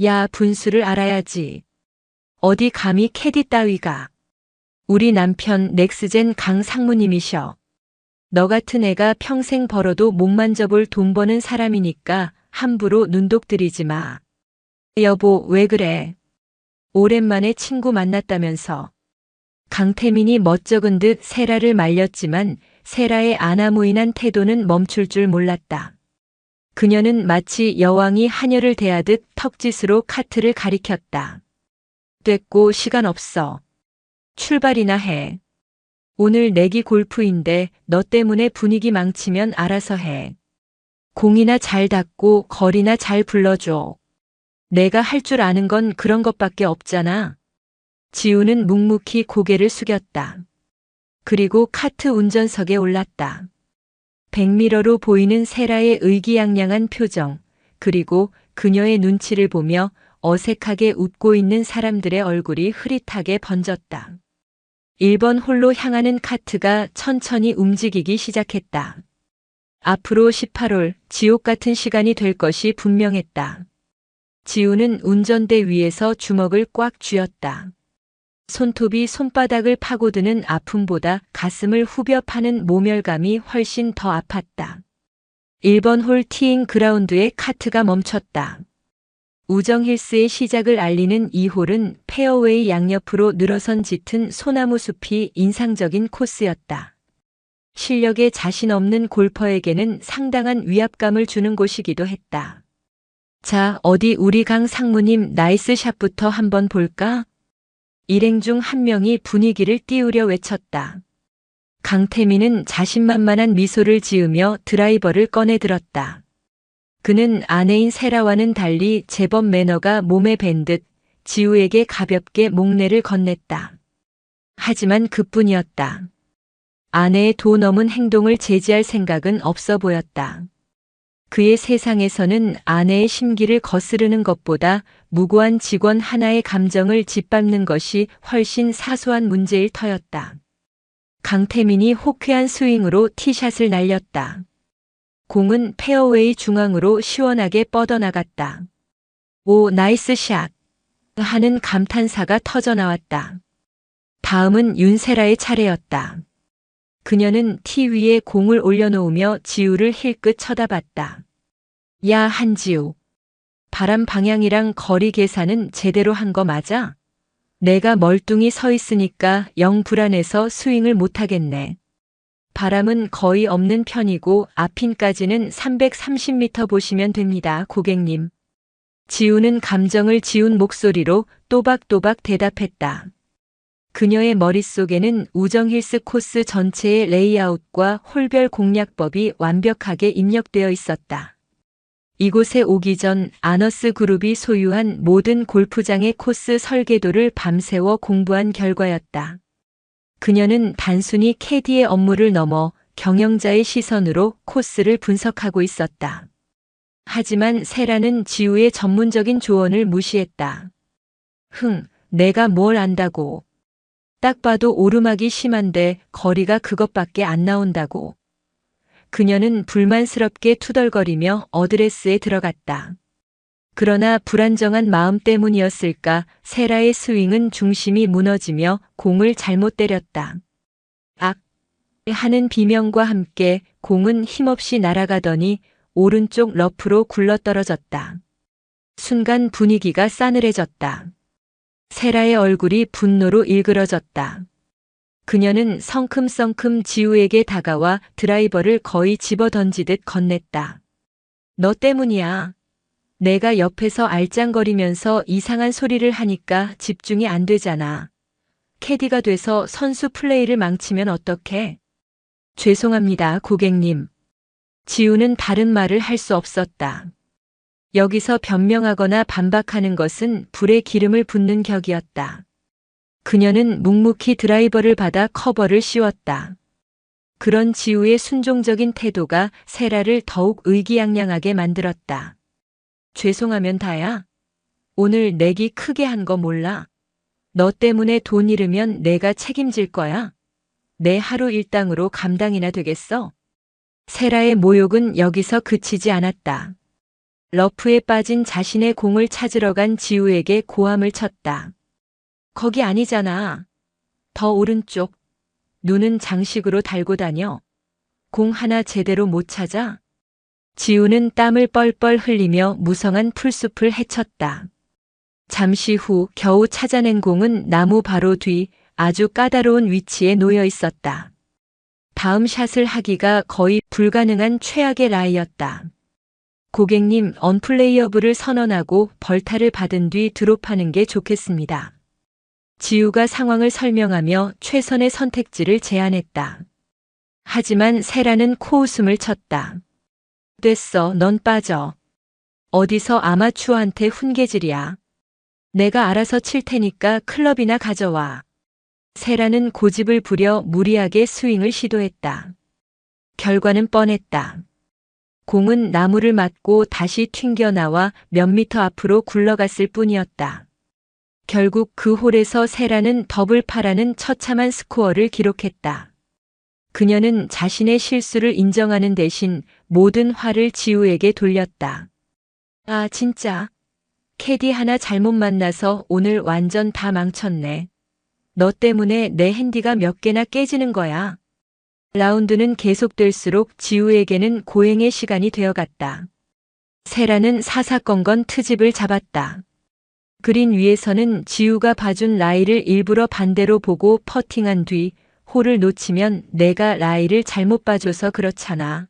야, 분수를 알아야지. 어디 감히 캐디 따위가. 우리 남편 넥스젠 강 상무님이셔. 너 같은 애가 평생 벌어도 못 만져볼 돈 버는 사람이니까 함부로 눈독 들이지 마. 여보, 왜 그래? 오랜만에 친구 만났다면서. 강태민이 멋쩍은 듯 세라를 말렸지만 세라의 아나무인한 태도는 멈출 줄 몰랐다. 그녀는 마치 여왕이 하녀를 대하듯 턱짓으로 카트를 가리켰다. 됐고 시간 없어. 출발이나 해. 오늘 내기 골프인데 너 때문에 분위기 망치면 알아서 해. 공이나 잘 닦고 거리나 잘 불러줘. 내가 할 줄 아는 건 그런 것밖에 없잖아. 지우는 묵묵히 고개를 숙였다. 그리고 카트 운전석에 올랐다. 백미러로 보이는 세라의 의기양양한 표정, 그리고 그녀의 눈치를 보며 어색하게 웃고 있는 사람들의 얼굴이 흐릿하게 번졌다. 1번 홀로 향하는 카트가 천천히 움직이기 시작했다. 앞으로 18홀, 지옥 같은 시간이 될 것이 분명했다. 지우는 운전대 위에서 주먹을 꽉 쥐었다. 손톱이 손바닥을 파고드는 아픔보다 가슴을 후벼 파는 모멸감이 훨씬 더 아팠다. 1번 홀 티잉 그라운드에 카트가 멈췄다. 우정힐스의 시작을 알리는 이 홀은 페어웨이 양옆으로 늘어선 짙은 소나무 숲이 인상적인 코스였다. 실력에 자신 없는 골퍼에게는 상당한 위압감을 주는 곳이기도 했다. 자, 어디 우리 강 상무님 나이스 샷부터 한번 볼까? 일행 중 한 명이 분위기를 띄우려 외쳤다. 강태민은 자신만만한 미소를 지으며 드라이버를 꺼내 들었다. 그는 아내인 세라와는 달리 제법 매너가 몸에 밴 듯 지우에게 가볍게 목례를 건넸다. 하지만 그뿐이었다. 아내의 도 넘은 행동을 제지할 생각은 없어 보였다. 그의 세상에서는 아내의 심기를 거스르는 것보다 무고한 직원 하나의 감정을 짓밟는 것이 훨씬 사소한 문제일 터였다. 강태민이 호쾌한 스윙으로 티샷을 날렸다. 공은 페어웨이 중앙으로 시원하게 뻗어나갔다. 오, 나이스 샷! 하는 감탄사가 터져나왔다. 다음은 윤세라의 차례였다. 그녀는 티 위에 공을 올려놓으며 지우를 힐끗 쳐다봤다. 야, 한지우. 바람 방향이랑 거리 계산은 제대로 한 거 맞아? 내가 멀뚱히 서 있으니까 영 불안해서 스윙을 못하겠네. 바람은 거의 없는 편이고 앞핀까지는 330m 보시면 됩니다, 고객님. 지우는 감정을 지운 목소리로 또박또박 대답했다. 그녀의 머릿속에는 우정힐스 코스 전체의 레이아웃과 홀별 공략법이 완벽하게 입력되어 있었다. 이곳에 오기 전 아너스 그룹이 소유한 모든 골프장의 코스 설계도를 밤새워 공부한 결과였다. 그녀는 단순히 캐디의 업무를 넘어 경영자의 시선으로 코스를 분석하고 있었다. 하지만 세라는 지우의 전문적인 조언을 무시했다. 내가 뭘 안다고. 딱 봐도 오르막이 심한데 거리가 그것밖에 안 나온다고. 그녀는 불만스럽게 투덜거리며 어드레스에 들어갔다. 그러나 불안정한 마음 때문이었을까 세라의 스윙은 중심이 무너지며 공을 잘못 때렸다. 악! 하는 비명과 함께 공은 힘없이 날아가더니 오른쪽 러프로 굴러떨어졌다. 순간 분위기가 싸늘해졌다. 세라의 얼굴이 분노로 일그러졌다. 그녀는 성큼성큼 지우에게 다가와 드라이버를 거의 집어던지듯 건넸다. 너 때문이야. 내가 옆에서 알짱거리면서 이상한 소리를 하니까 집중이 안 되잖아. 캐디가 돼서 선수 플레이를 망치면 어떡해? 죄송합니다, 고객님. 지우는 다른 말을 할 수 없었다. 여기서 변명하거나 반박하는 것은 불에 기름을 붓는 격이었다. 그녀는 묵묵히 드라이버를 받아 커버를 씌웠다. 그런 지우의 순종적인 태도가 세라를 더욱 의기양양하게 만들었다. 죄송하면 다야. 오늘 내기 크게 한 거 몰라? 너 때문에 돈 잃으면 내가 책임질 거야. 내 하루 일당으로 감당이나 되겠어? 세라의 모욕은 여기서 그치지 않았다. 러프에 빠진 자신의 공을 찾으러 간 지우에게 고함을 쳤다. 거기 아니잖아. 더 오른쪽. 눈은 장식으로 달고 다녀. 공 하나 제대로 못 찾아? 지우는 땀을 뻘뻘 흘리며 무성한 풀숲을 헤쳤다. 잠시 후 겨우 찾아낸 공은 나무 바로 뒤 아주 까다로운 위치에 놓여 있었다. 다음 샷을 하기가 거의 불가능한 최악의 라이였다. 고객님, 언플레이어블을 선언하고 벌타를 받은 뒤 드롭하는 게 좋겠습니다. 지우가 상황을 설명하며 최선의 선택지를 제안했다. 하지만 세라는 코웃음을 쳤다. 됐어, 넌 빠져. 어디서 아마추어한테 훈계질이야. 내가 알아서 칠 테니까 클럽이나 가져와. 세라는 고집을 부려 무리하게 스윙을 시도했다. 결과는 뻔했다. 공은 나무를 맞고 다시 튕겨나와 몇 미터 앞으로 굴러갔을 뿐이었다. 결국 그 홀에서 세라는 더블파라는 처참한 스코어를 기록했다. 그녀는 자신의 실수를 인정하는 대신 모든 화를 지우에게 돌렸다. 아, 진짜. 캐디 하나 잘못 만나서 오늘 완전 다 망쳤네. 너 때문에 내 핸디가 몇 개나 깨지는 거야. 라운드는 계속될수록 지우에게는 고행의 시간이 되어갔다. 세라는 사사건건 트집을 잡았다. 그린 위에서는 지우가 봐준 라이를 일부러 반대로 보고 퍼팅한 뒤 홀을 놓치면 내가 라이를 잘못 봐줘서 그렇잖아.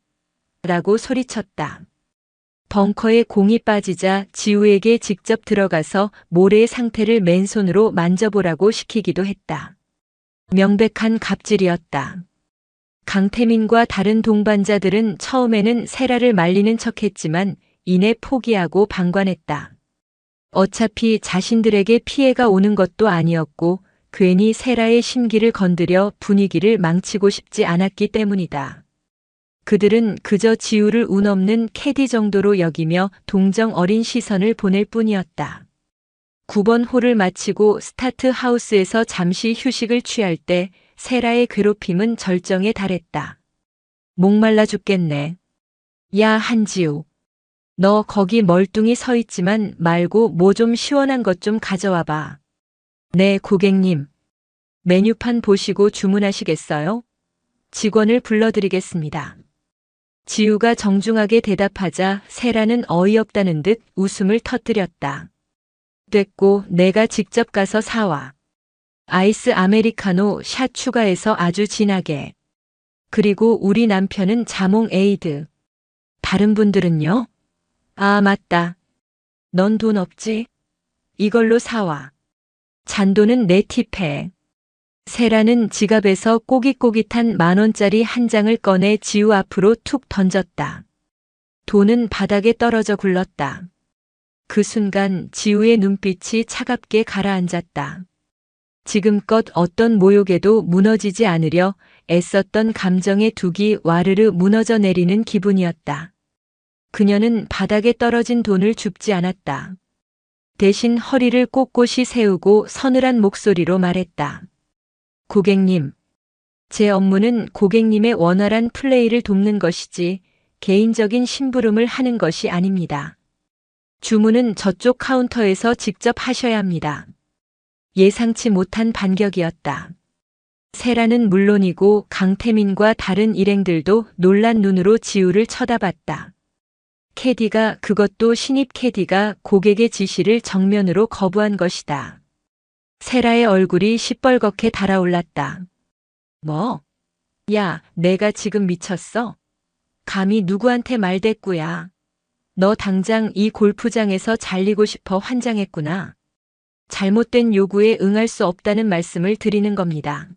라고 소리쳤다. 벙커에 공이 빠지자 지우에게 직접 들어가서 모래의 상태를 맨손으로 만져보라고 시키기도 했다. 명백한 갑질이었다. 강태민과 다른 동반자들은 처음에는 세라를 말리는 척했지만 이내 포기하고 방관했다. 어차피 자신들에게 피해가 오는 것도 아니었고 괜히 세라의 심기를 건드려 분위기를 망치고 싶지 않았기 때문이다. 그들은 그저 지우를 운 없는 캐디 정도로 여기며 동정 어린 시선을 보낼 뿐이었다. 9번 홀을 마치고 스타트 하우스에서 잠시 휴식을 취할 때 세라의 괴롭힘은 절정에 달했다. 목말라 죽겠네. 야, 한지우. 너 거기 멀뚱히 서 있지만 말고 뭐 좀 시원한 것 좀 가져와 봐. 네, 고객님. 메뉴판 보시고 주문하시겠어요? 직원을 불러드리겠습니다. 지우가 정중하게 대답하자 세라는 어이없다는 듯 웃음을 터뜨렸다. 됐고 내가 직접 가서 사와. 아이스 아메리카노 샷 추가해서 아주 진하게. 그리고 우리 남편은 자몽 에이드. 다른 분들은요? 아, 맞다. 넌 돈 없지? 이걸로 사와. 잔돈은 내 팁해. 세라는 지갑에서 꼬깃꼬깃한 10,000원짜리 한 장을 꺼내 지우 앞으로 툭 던졌다. 돈은 바닥에 떨어져 굴렀다. 그 순간 지우의 눈빛이 차갑게 가라앉았다. 지금껏 어떤 모욕에도 무너지지 않으려 애썼던 감정의 둑이 와르르 무너져 내리는 기분이었다. 그녀는 바닥에 떨어진 돈을 줍지 않았다. 대신 허리를 꼿꼿이 세우고 서늘한 목소리로 말했다. 고객님, 제 업무는 고객님의 원활한 플레이를 돕는 것이지 개인적인 심부름을 하는 것이 아닙니다. 주문은 저쪽 카운터에서 직접 하셔야 합니다. 예상치 못한 반격이었다. 세라는 물론이고 강태민과 다른 일행들도 놀란 눈으로 지우를 쳐다봤다. 캐디가, 그것도 신입 캐디가 고객의 지시를 정면으로 거부한 것이다. 세라의 얼굴이 시뻘겋게 달아올랐다. 뭐? 야, 내가 지금 미쳤어? 감히 누구한테 말대꾸야. 너 당장 이 골프장에서 잘리고 싶어 환장했구나. 잘못된 요구에 응할 수 없다는 말씀을 드리는 겁니다.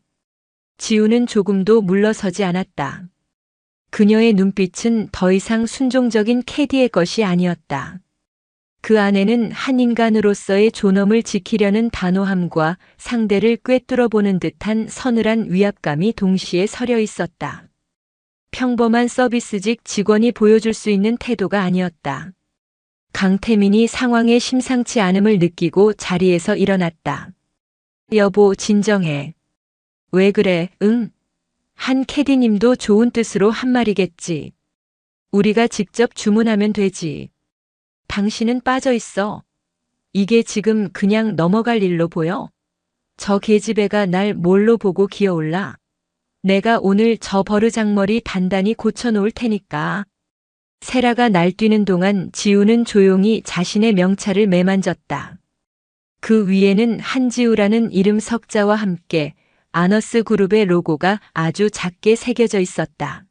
지우는 조금도 물러서지 않았다. 그녀의 눈빛은 더 이상 순종적인 캐디의 것이 아니었다. 그 안에는 한 인간으로서의 존엄을 지키려는 단호함과 상대를 꿰뚫어 보는 듯한 서늘한 위압감이 동시에 서려 있었다. 평범한 서비스직 직원이 보여줄 수 있는 태도가 아니었다. 강태민이 상황에 심상치 않음을 느끼고 자리에서 일어났다. 여보, 진정해. 왜 그래? 응? 한 캐디님도 좋은 뜻으로 한 말이겠지. 우리가 직접 주문하면 되지. 당신은 빠져 있어. 이게 지금 그냥 넘어갈 일로 보여? 저 계집애가 날 뭘로 보고 기어올라? 내가 오늘 저 버르장머리 단단히 고쳐놓을 테니까. 세라가 날뛰는 동안 지우는 조용히 자신의 명찰을 매만졌다. 그 위에는 한지우라는 이름 석자와 함께 아너스 그룹의 로고가 아주 작게 새겨져 있었다.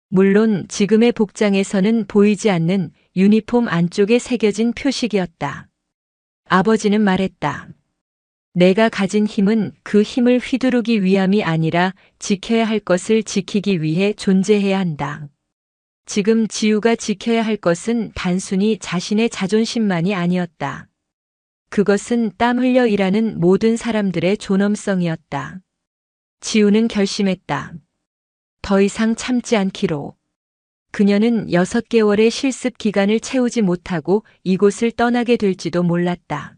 물론 지금의 복장에서는 보이지 않는 유니폼 안쪽에 새겨진 표식이었다. 아버지는 말했다. 내가 가진 힘은 그 힘을 휘두르기 위함이 아니라 지켜야 할 것을 지키기 위해 존재해야 한다. 지금 지우가 지켜야 할 것은 단순히 자신의 자존심만이 아니었다. 그것은 땀 흘려 일하는 모든 사람들의 존엄성이었다. 지우는 결심했다. 더 이상 참지 않기로. 그녀는 6개월의 실습 기간을 채우지 못하고 이곳을 떠나게 될지도 몰랐다.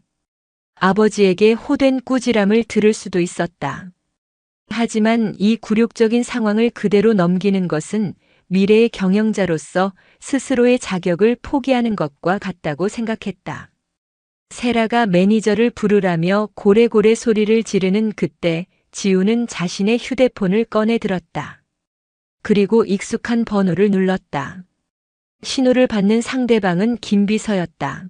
아버지에게 호된 꾸지람을 들을 수도 있었다. 하지만 이 굴욕적인 상황을 그대로 넘기는 것은 미래의 경영자로서 스스로의 자격을 포기하는 것과 같다고 생각했다. 세라가 매니저를 부르라며 고래고래 소리를 지르는 그때 지우는 자신의 휴대폰을 꺼내 들었다. 그리고 익숙한 번호를 눌렀다. 신호를 받는 상대방은 김비서였다.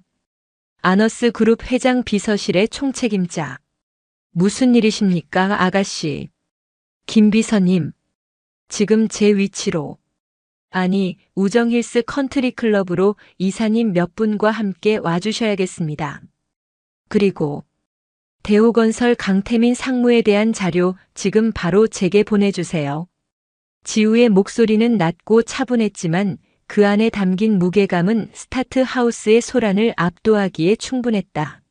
아너스 그룹 회장 비서실의 총책임자. 무슨 일이십니까, 아가씨? 김비서님. 지금 제 위치로. 아니, 우정힐스 컨트리 클럽으로 이사님 몇 분과 함께 와주셔야겠습니다. 그리고 대우건설 강태민 상무에 대한 자료 지금 바로 제게 보내주세요. 지우의 목소리는 낮고 차분했지만 그 안에 담긴 무게감은 스타트 하우스의 소란을 압도하기에 충분했다.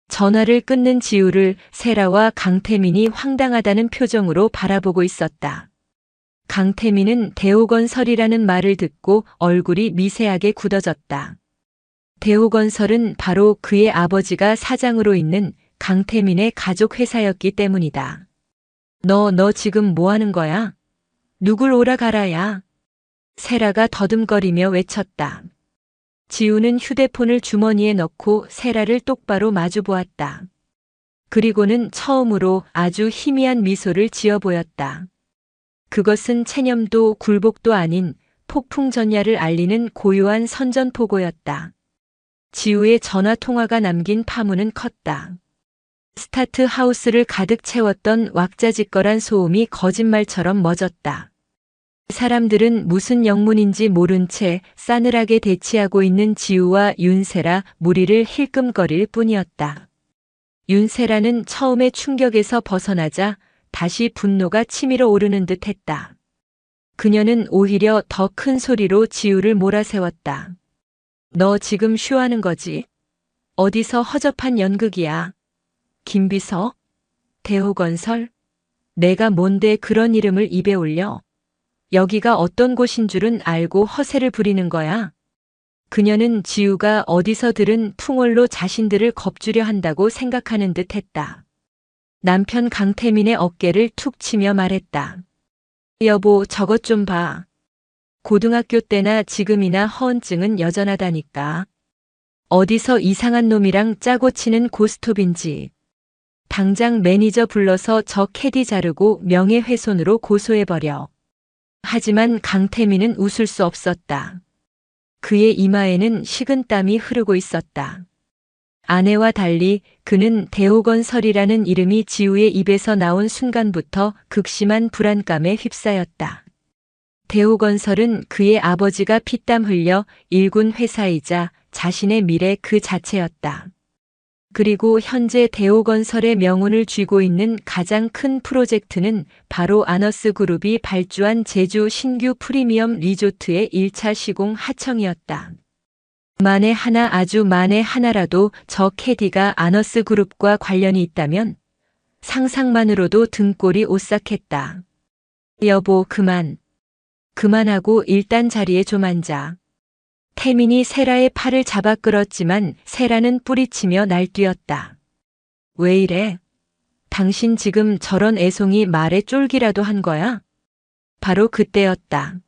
전화를 끊는 지우를 세라와 강태민이 황당하다는 표정으로 바라보고 있었다. 강태민은 대우건설이라는 말을 듣고 얼굴이 미세하게 굳어졌다. 대우건설은 바로 그의 아버지가 사장으로 있는 강태민의 가족 회사였기 때문이다. 너 지금 뭐 하는 거야? 누굴 오라가라야? 세라가 더듬거리며 외쳤다. 지우는 휴대폰을 주머니에 넣고 세라를 똑바로 마주 보았다. 그리고는 처음으로 아주 희미한 미소를 지어 보였다. 그것은 체념도 굴복도 아닌 폭풍전야를 알리는 고요한 선전포고였다. 지우의 전화통화가 남긴 파문은 컸다. 스타트 하우스를 가득 채웠던 왁자지껄한 소음이 거짓말처럼 멎었다. 사람들은 무슨 영문인지 모른 채 싸늘하게 대치하고 있는 지우와 윤세라 무리를 힐끔거릴 뿐이었다. 윤세라는 처음의 충격에서 벗어나자 다시 분노가 치밀어 오르는 듯 했다. 그녀는 오히려 더 큰 소리로 지우를 몰아세웠다. 너 지금 쇼하는 거지? 어디서 허접한 연극이야? 김비서? 대호건설? 내가 뭔데 그런 이름을 입에 올려? 여기가 어떤 곳인 줄은 알고 허세를 부리는 거야? 그녀는 지우가 어디서 들은 풍월로 자신들을 겁주려 한다고 생각하는 듯 했다. 남편 강태민의 어깨를 툭 치며 말했다. 여보, 저것 좀 봐. 고등학교 때나 지금이나 허언증은 여전하다니까. 어디서 이상한 놈이랑 짜고 치는 고스톱인지. 당장 매니저 불러서 저 캐디 자르고 명예훼손으로 고소해버려. 하지만 강태민은 웃을 수 없었다. 그의 이마에는 식은땀이 흐르고 있었다. 아내와 달리 그는 대호건설이라는 이름이 지우의 입에서 나온 순간부터 극심한 불안감에 휩싸였다. 대호건설은 그의 아버지가 피땀 흘려 일군 회사이자 자신의 미래 그 자체였다. 그리고 현재 대호건설의 명운을 쥐고 있는 가장 큰 프로젝트는 바로 아너스그룹이 발주한 제주 신규 프리미엄 리조트의 1차 시공 하청이었다. 만에 하나, 아주 만에 하나라도 저 캐디가 아너스그룹과 관련이 있다면 상상만으로도 등골이 오싹했다. 여보, 그만하고 일단 자리에 좀 앉아. 태민이 세라의 팔을 잡아 끌었지만 세라는 뿌리치며 날뛰었다. 왜 이래? 당신 지금 저런 애송이 말에 쫄기라도 한 거야? 바로 그때였다.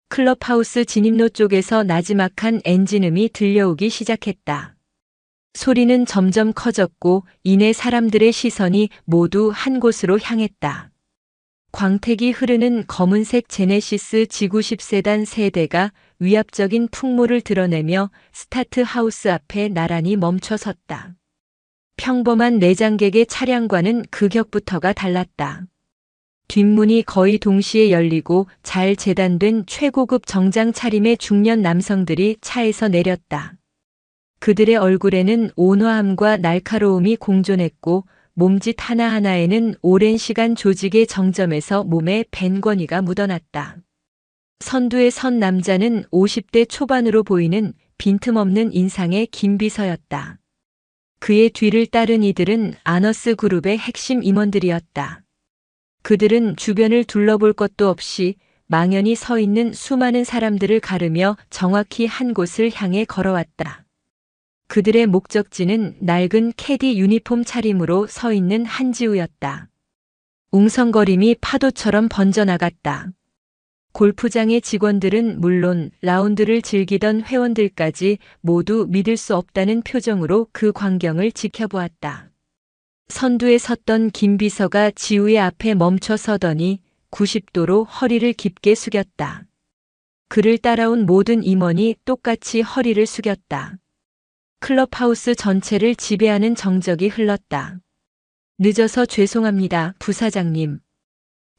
클럽하우스 진입로 쪽에서 나지막한 엔진음이 들려오기 시작했다. 소리는 점점 커졌고 이내 사람들의 시선이 모두 한 곳으로 향했다. 광택이 흐르는 검은색 제네시스 G90 세단 세대가 위압적인 풍모를 드러내며 스타트 하우스 앞에 나란히 멈춰 섰다. 평범한 내장객의 차량과는 그 격부터가 달랐다. 뒷문이 거의 동시에 열리고 잘 재단된 최고급 정장 차림의 중년 남성들이 차에서 내렸다. 그들의 얼굴에는 온화함과 날카로움이 공존했고 몸짓 하나하나에는 오랜 시간 조직의 정점에서 몸에 벤권이가 묻어났다. 선두에 선 남자는 50대 초반으로 보이는 빈틈없는 인상의 김비서였다. 그의 뒤를 따른 이들은 아너스 그룹의 핵심 임원들이었다. 그들은 주변을 둘러볼 것도 없이 망연히 서 있는 수많은 사람들을 가르며 정확히 한 곳을 향해 걸어왔다. 그들의 목적지는 낡은 캐디 유니폼 차림으로 서 있는 한지우였다. 웅성거림이 파도처럼 번져나갔다. 골프장의 직원들은 물론 라운드를 즐기던 회원들까지 모두 믿을 수 없다는 표정으로 그 광경을 지켜보았다. 선두에 섰던 김비서가 지우의 앞에 멈춰 서더니 90도로 허리를 깊게 숙였다. 그를 따라온 모든 임원이 똑같이 허리를 숙였다. 클럽하우스 전체를 지배하는 정적이 흘렀다. 늦어서 죄송합니다, 부사장님.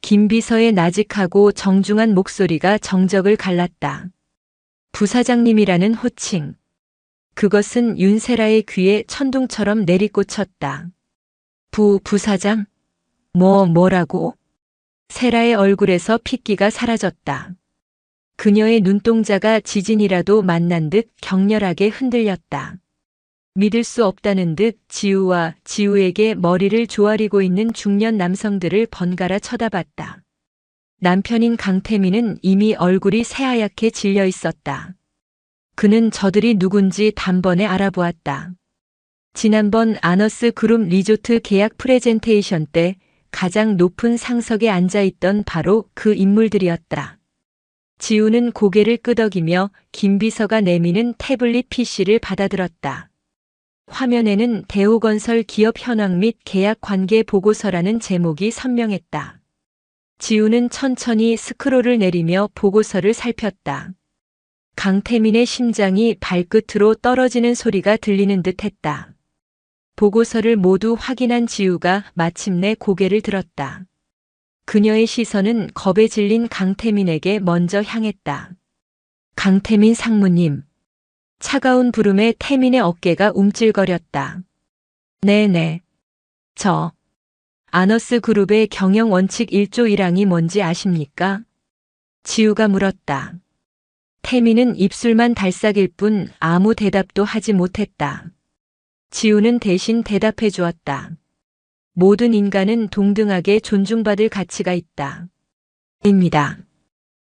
김비서의 나직하고 정중한 목소리가 정적을 갈랐다. 부사장님이라는 호칭. 그것은 윤세라의 귀에 천둥처럼 내리꽂혔다. 부사장? 뭐라고? 세라의 얼굴에서 핏기가 사라졌다. 그녀의 눈동자가 지진이라도 만난 듯 격렬하게 흔들렸다. 믿을 수 없다는 듯 지우와 지우에게 머리를 조아리고 있는 중년 남성들을 번갈아 쳐다봤다. 남편인 강태민은 이미 얼굴이 새하얗게 질려 있었다. 그는 저들이 누군지 단번에 알아보았다. 지난번 아너스 그룹 리조트 계약 프레젠테이션 때 가장 높은 상석에 앉아있던 바로 그 인물들이었다. 지우는 고개를 끄덕이며 김비서가 내미는 태블릿 PC를 받아들었다. 화면에는 대호건설 기업 현황 및 계약 관계 보고서라는 제목이 선명했다. 지우는 천천히 스크롤을 내리며 보고서를 살폈다. 강태민의 심장이 발끝으로 떨어지는 소리가 들리는 듯 했다. 보고서를 모두 확인한 지우가 마침내 고개를 들었다. 그녀의 시선은 겁에 질린 강태민에게 먼저 향했다. 강태민 상무님. 차가운 부름에 태민의 어깨가 움찔거렸다. 네네. 아너스 그룹의 경영 원칙 1조 1항이 뭔지 아십니까? 지우가 물었다. 태미는 입술만 달싹일 뿐 아무 대답도 하지 못했다. 지우는 대신 대답해 주었다. 모든 인간은 동등하게 존중받을 가치가 있다. 입니다.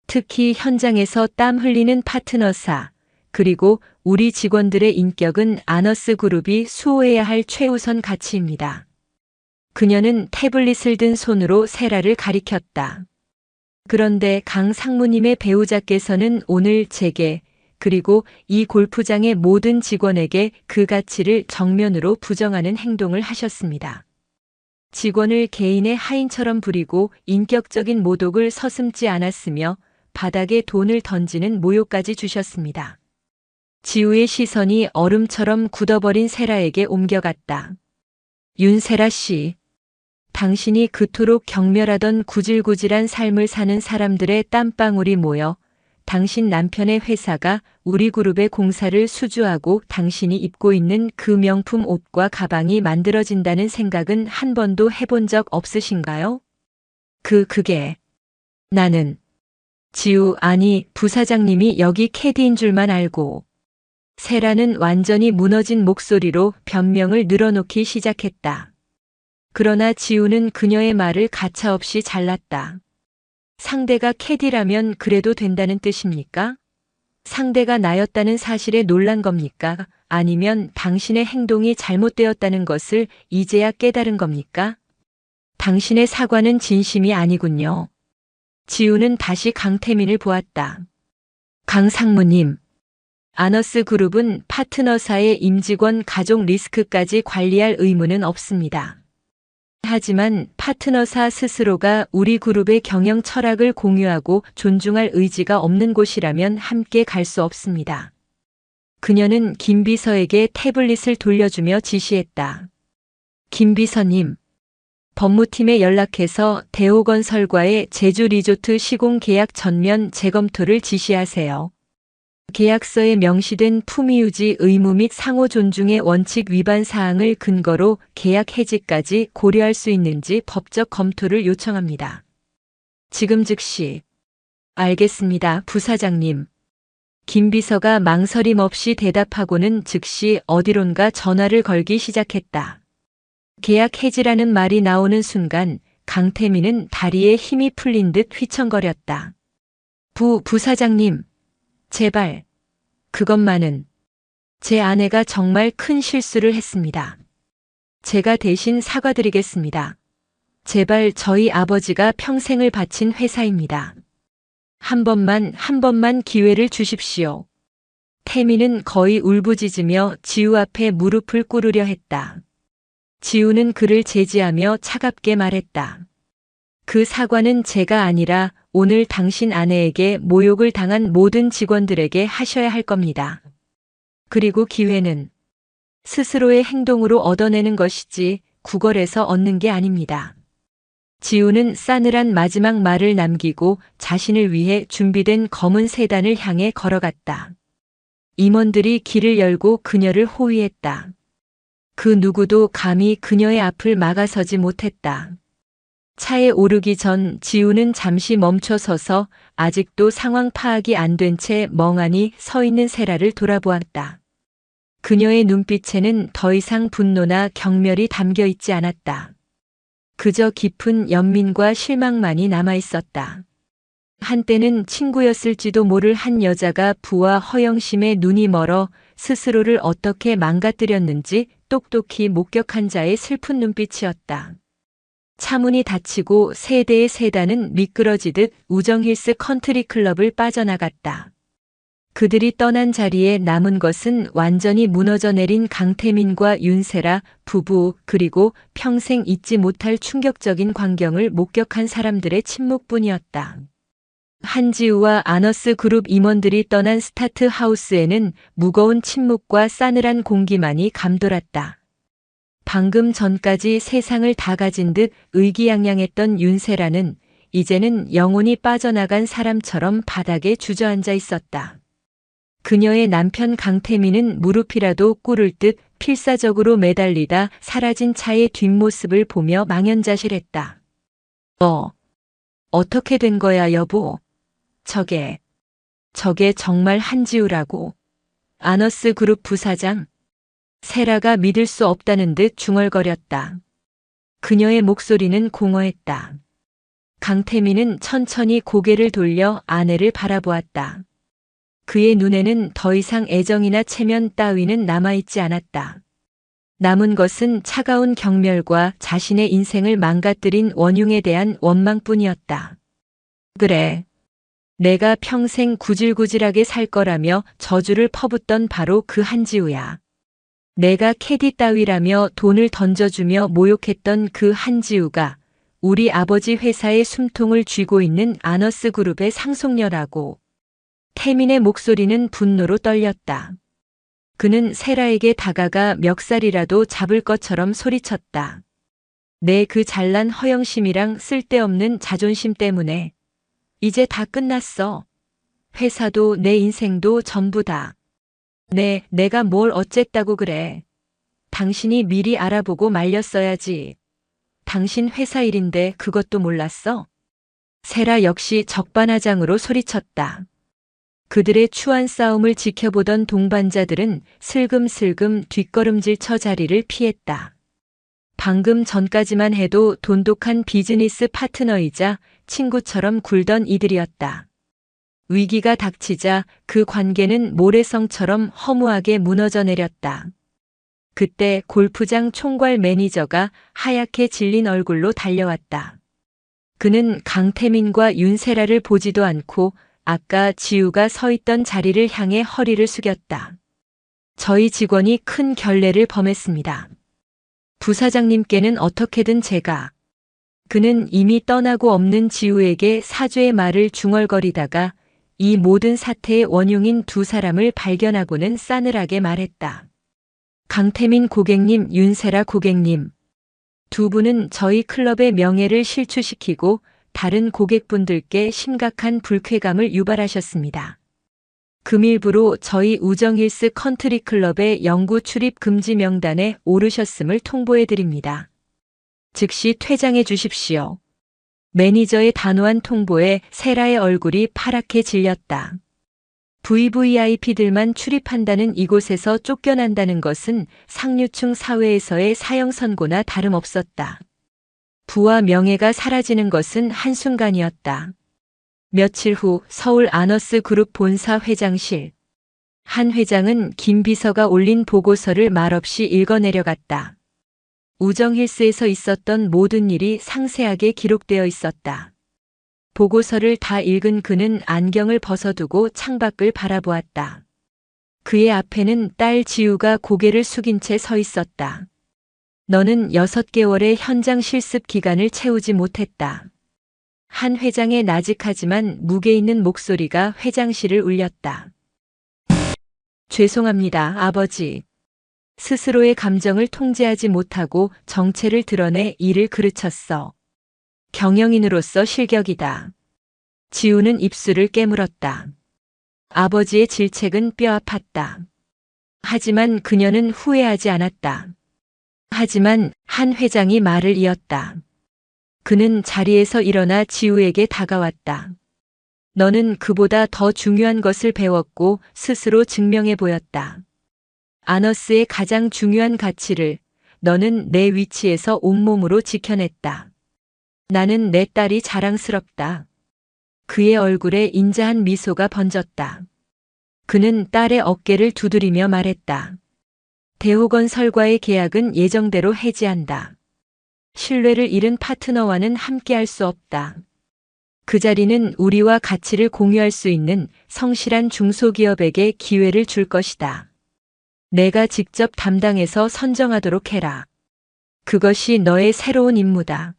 특히 현장에서 땀 흘리는 파트너사, 그리고 우리 직원들의 인격은 아너스 그룹이 수호해야 할 최우선 가치입니다. 그녀는 태블릿을 든 손으로 세라를 가리켰다. 그런데 강 상무님의 배우자께서는 오늘 제게, 그리고 이 골프장의 모든 직원에게 그 가치를 정면으로 부정하는 행동을 하셨습니다. 직원을 개인의 하인처럼 부리고 인격적인 모독을 서슴지 않았으며 바닥에 돈을 던지는 모욕까지 주셨습니다. 지우의 시선이 얼음처럼 굳어버린 세라에게 옮겨갔다. 윤세라 씨, 당신이 그토록 경멸하던 구질구질한 삶을 사는 사람들의 땀방울이 모여 당신 남편의 회사가 우리 그룹의 공사를 수주하고 당신이 입고 있는 그 명품 옷과 가방이 만들어진다는 생각은 한 번도 해본 적 없으신가요? 그게 나는 지우 아니 부사장님이 여기 캐디인 줄만 알고. 세라는 완전히 무너진 목소리로 변명을 늘어놓기 시작했다. 그러나 지우는 그녀의 말을 가차없이 잘랐다. 상대가 캐디라면 그래도 된다는 뜻입니까? 상대가 나였다는 사실에 놀란 겁니까? 아니면 당신의 행동이 잘못되었다는 것을 이제야 깨달은 겁니까? 당신의 사과는 진심이 아니군요. 지우는 다시 강태민을 보았다. 강 상무님, 아너스 그룹은 파트너사의 임직원 가족 리스크까지 관리할 의무는 없습니다. 하지만 파트너사 스스로가 우리 그룹의 경영 철학을 공유하고 존중할 의지가 없는 곳이라면 함께 갈 수 없습니다. 그녀는 김 비서에게 태블릿을 돌려주며 지시했다. 김 비서님, 법무팀에 연락해서 대호건설과의 제주 리조트 시공 계약 전면 재검토를 지시하세요. 계약서에 명시된 품위유지 의무 및 상호 존중의 원칙 위반 사항을 근거로 계약 해지까지 고려할 수 있는지 법적 검토를 요청합니다. 지금 즉시. 알겠습니다, 부사장님. 김 비서가 망설임 없이 대답하고는 즉시 어디론가 전화를 걸기 시작했다. 계약 해지라는 말이 나오는 순간 강태민은 다리에 힘이 풀린 듯 휘청거렸다. 부사장님. 제발. 그것만은. 제 아내가 정말 큰 실수를 했습니다. 제가 대신 사과드리겠습니다. 제발 저희 아버지가 평생을 바친 회사입니다. 한 번만 기회를 주십시오. 태미는 거의 울부짖으며 지우 앞에 무릎을 꿇으려 했다. 지우는 그를 제지하며 차갑게 말했다. 그 사과는 제가 아니라 오늘 당신 아내에게 모욕을 당한 모든 직원들에게 하셔야 할 겁니다. 그리고 기회는 스스로의 행동으로 얻어내는 것이지 구걸해서 얻는 게 아닙니다. 지우는 싸늘한 마지막 말을 남기고 자신을 위해 준비된 검은 세단을 향해 걸어갔다. 임원들이 길을 열고 그녀를 호위했다. 그 누구도 감히 그녀의 앞을 막아서지 못했다. 차에 오르기 전 지우는 잠시 멈춰 서서 아직도 상황 파악이 안 된 채 멍하니 서 있는 세라를 돌아보았다. 그녀의 눈빛에는 더 이상 분노나 경멸이 담겨 있지 않았다. 그저 깊은 연민과 실망만이 남아 있었다. 한때는 친구였을지도 모를 한 여자가 부와 허영심에 눈이 멀어 스스로를 어떻게 망가뜨렸는지 똑똑히 목격한 자의 슬픈 눈빛이었다. 차문이 닫히고 세 대의 세단은 미끄러지듯 우정힐스 컨트리 클럽을 빠져나갔다. 그들이 떠난 자리에 남은 것은 완전히 무너져 내린 강태민과 윤세라 부부, 그리고 평생 잊지 못할 충격적인 광경을 목격한 사람들의 침묵뿐이었다. 한지우와 아너스 그룹 임원들이 떠난 스타트 하우스에는 무거운 침묵과 싸늘한 공기만이 감돌았다. 방금 전까지 세상을 다 가진 듯 의기양양했던 윤세라는 이제는 영혼이 빠져나간 사람처럼 바닥에 주저앉아 있었다. 그녀의 남편 강태민은 무릎이라도 꿇을 듯 필사적으로 매달리다 사라진 차의 뒷모습을 보며 망연자실했다. 어떻게 된 거야, 여보? 저게 정말 한지우라고. 아너스 그룹 부사장. 세라가 믿을 수 없다는 듯 중얼거렸다. 그녀의 목소리는 공허했다. 강태민은 천천히 고개를 돌려 아내를 바라보았다. 그의 눈에는 더 이상 애정이나 체면 따위는 남아있지 않았다. 남은 것은 차가운 경멸과 자신의 인생을 망가뜨린 원흉에 대한 원망뿐이었다. 그래. 내가 평생 구질구질하게 살 거라며 저주를 퍼붓던 바로 그 한지우야. 내가 캐디 따위라며 돈을 던져주며 모욕했던 그 한지우가 우리 아버지 회사의 숨통을 쥐고 있는 아너스 그룹의 상속녀라고. 태민의 목소리는 분노로 떨렸다. 그는 세라에게 다가가 멱살이라도 잡을 것처럼 소리쳤다. 내 그 잘난 허영심이랑 쓸데없는 자존심 때문에 이제 다 끝났어. 회사도 내 인생도 전부 다. 내가 뭘 어쨌다고 그래. 당신이 미리 알아보고 말렸어야지. 당신 회사 일인데 그것도 몰랐어? 세라 역시 적반하장으로 소리쳤다. 그들의 추한 싸움을 지켜보던 동반자들은 슬금슬금 뒷걸음질 쳐 자리를 피했다. 방금 전까지만 해도 돈독한 비즈니스 파트너이자 친구처럼 굴던 이들이었다. 위기가 닥치자 그 관계는 모래성처럼 허무하게 무너져 내렸다. 그때 골프장 총괄 매니저가 하얗게 질린 얼굴로 달려왔다. 그는 강태민과 윤세라를 보지도 않고 아까 지우가 서 있던 자리를 향해 허리를 숙였다. 저희 직원이 큰 결례를 범했습니다. 부사장님께는 어떻게든 제가. 그는 이미 떠나고 없는 지우에게 사죄의 말을 중얼거리다가 이 모든 사태의 원흉인 두 사람을 발견하고는 싸늘하게 말했다. 강태민 고객님, 윤세라 고객님. 두 분은 저희 클럽의 명예를 실추시키고 다른 고객분들께 심각한 불쾌감을 유발하셨습니다. 금일부로 저희 우정힐스 컨트리 클럽의 영구 출입 금지 명단에 오르셨음을 통보해 드립니다. 즉시 퇴장해 주십시오. 매니저의 단호한 통보에 세라의 얼굴이 파랗게 질렸다. VVIP들만 출입한다는 이곳에서 쫓겨난다는 것은 상류층 사회에서의 사형 선고나 다름없었다. 부와 명예가 사라지는 것은 한순간이었다. 며칠 후 서울 아너스 그룹 본사 회장실. 한 회장은 김 비서가 올린 보고서를 말없이 읽어내려갔다. 우정힐스에서 있었던 모든 일이 상세하게 기록되어 있었다. 보고서를 다 읽은 그는 안경을 벗어두고 창밖을 바라보았다. 그의 앞에는 딸 지우가 고개를 숙인 채 서 있었다. 너는 6개월의 현장 실습 기간을 채우지 못했다. 한 회장의 나직하지만 무게 있는 목소리가 회장실을 울렸다. 죄송합니다, 아버지. 스스로의 감정을 통제하지 못하고 정체를 드러내 이를 그르쳤어. 경영인으로서 실격이다. 지우는 입술을 깨물었다. 아버지의 질책은 뼈 아팠다. 하지만 그녀는 후회하지 않았다. 하지만 한 회장이 말을 이었다. 그는 자리에서 일어나 지우에게 다가왔다. 너는 그보다 더 중요한 것을 배웠고 스스로 증명해 보였다. 아너스의 가장 중요한 가치를 너는 내 위치에서 온몸으로 지켜냈다. 나는 내 딸이 자랑스럽다. 그의 얼굴에 인자한 미소가 번졌다. 그는 딸의 어깨를 두드리며 말했다. 대우건설과의 계약은 예정대로 해지한다. 신뢰를 잃은 파트너와는 함께할 수 없다. 그 자리는 우리와 가치를 공유할 수 있는 성실한 중소기업에게 기회를 줄 것이다. 내가 직접 담당해서 선정하도록 해라. 그것이 너의 새로운 임무다.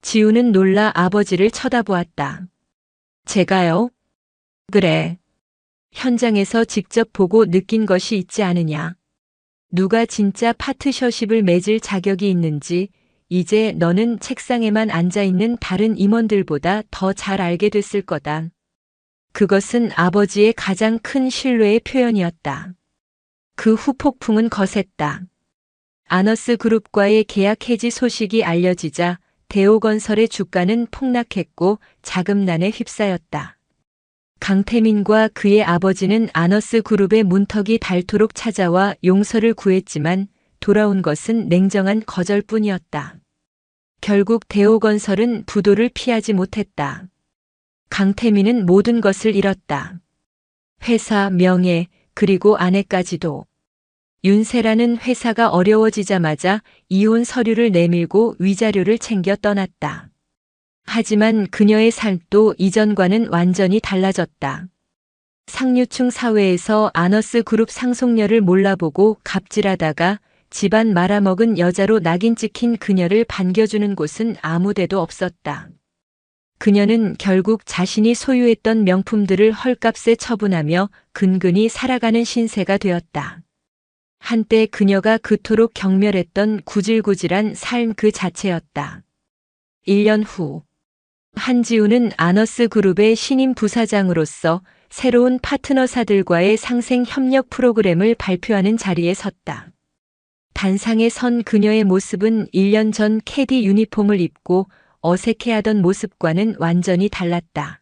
지우는 놀라 아버지를 쳐다보았다. 제가요? 그래. 현장에서 직접 보고 느낀 것이 있지 않으냐. 누가 진짜 파트너십을 맺을 자격이 있는지 이제 너는 책상에만 앉아있는 다른 임원들보다 더 잘 알게 됐을 거다. 그것은 아버지의 가장 큰 신뢰의 표현이었다. 그 후 폭풍은 거셌다. 아너스 그룹과의 계약 해지 소식이 알려지자 대오건설의 주가는 폭락했고 자금난에 휩싸였다. 강태민과 그의 아버지는 아너스 그룹의 문턱이 닳도록 찾아와 용서를 구했지만 돌아온 것은 냉정한 거절뿐이었다. 결국 대오건설은 부도를 피하지 못했다. 강태민은 모든 것을 잃었다. 회사, 명예, 그리고 아내까지도. 윤세라는 회사가 어려워지자마자 이혼 서류를 내밀고 위자료를 챙겨 떠났다. 하지만 그녀의 삶도 이전과는 완전히 달라졌다. 상류층 사회에서 아너스 그룹 상속녀를 몰라보고 갑질하다가 집안 말아먹은 여자로 낙인 찍힌 그녀를 반겨주는 곳은 아무데도 없었다. 그녀는 결국 자신이 소유했던 명품들을 헐값에 처분하며 근근히 살아가는 신세가 되었다. 한때 그녀가 그토록 경멸했던 구질구질한 삶 그 자체였다. 1년 후, 한지우는 아너스 그룹의 신임 부사장으로서 새로운 파트너사들과의 상생 협력 프로그램을 발표하는 자리에 섰다. 단상에 선 그녀의 모습은 1년 전 캐디 유니폼을 입고 어색해하던 모습과는 완전히 달랐다.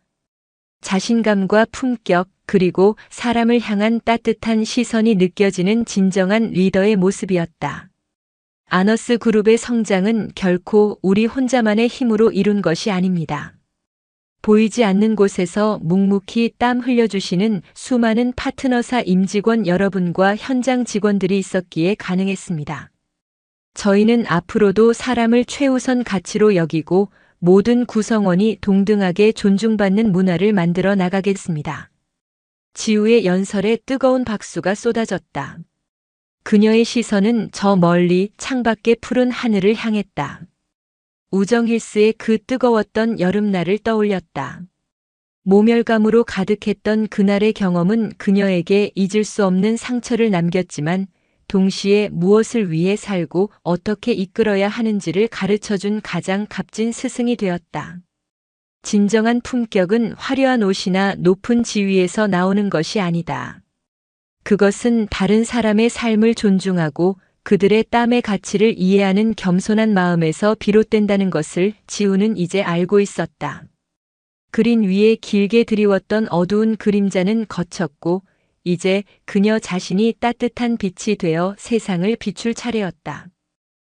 자신감과 품격, 그리고 사람을 향한 따뜻한 시선이 느껴지는 진정한 리더의 모습이었다. 아너스 그룹의 성장은 결코 우리 혼자만의 힘으로 이룬 것이 아닙니다. 보이지 않는 곳에서 묵묵히 땀 흘려주시는 수많은 파트너사 임직원 여러분과 현장 직원들이 있었기에 가능했습니다. 저희는 앞으로도 사람을 최우선 가치로 여기고 모든 구성원이 동등하게 존중받는 문화를 만들어 나가겠습니다. 지우의 연설에 뜨거운 박수가 쏟아졌다. 그녀의 시선은 저 멀리 창밖의 푸른 하늘을 향했다. 우정힐스의 그 뜨거웠던 여름날을 떠올렸다. 모멸감으로 가득했던 그날의 경험은 그녀에게 잊을 수 없는 상처를 남겼지만 동시에 무엇을 위해 살고 어떻게 이끌어야 하는지를 가르쳐준 가장 값진 스승이 되었다. 진정한 품격은 화려한 옷이나 높은 지위에서 나오는 것이 아니다. 그것은 다른 사람의 삶을 존중하고 그들의 땀의 가치를 이해하는 겸손한 마음에서 비롯된다는 것을 지우는 이제 알고 있었다. 그린 위에 길게 드리웠던 어두운 그림자는 거쳤고 이제 그녀 자신이 따뜻한 빛이 되어 세상을 비출 차례였다.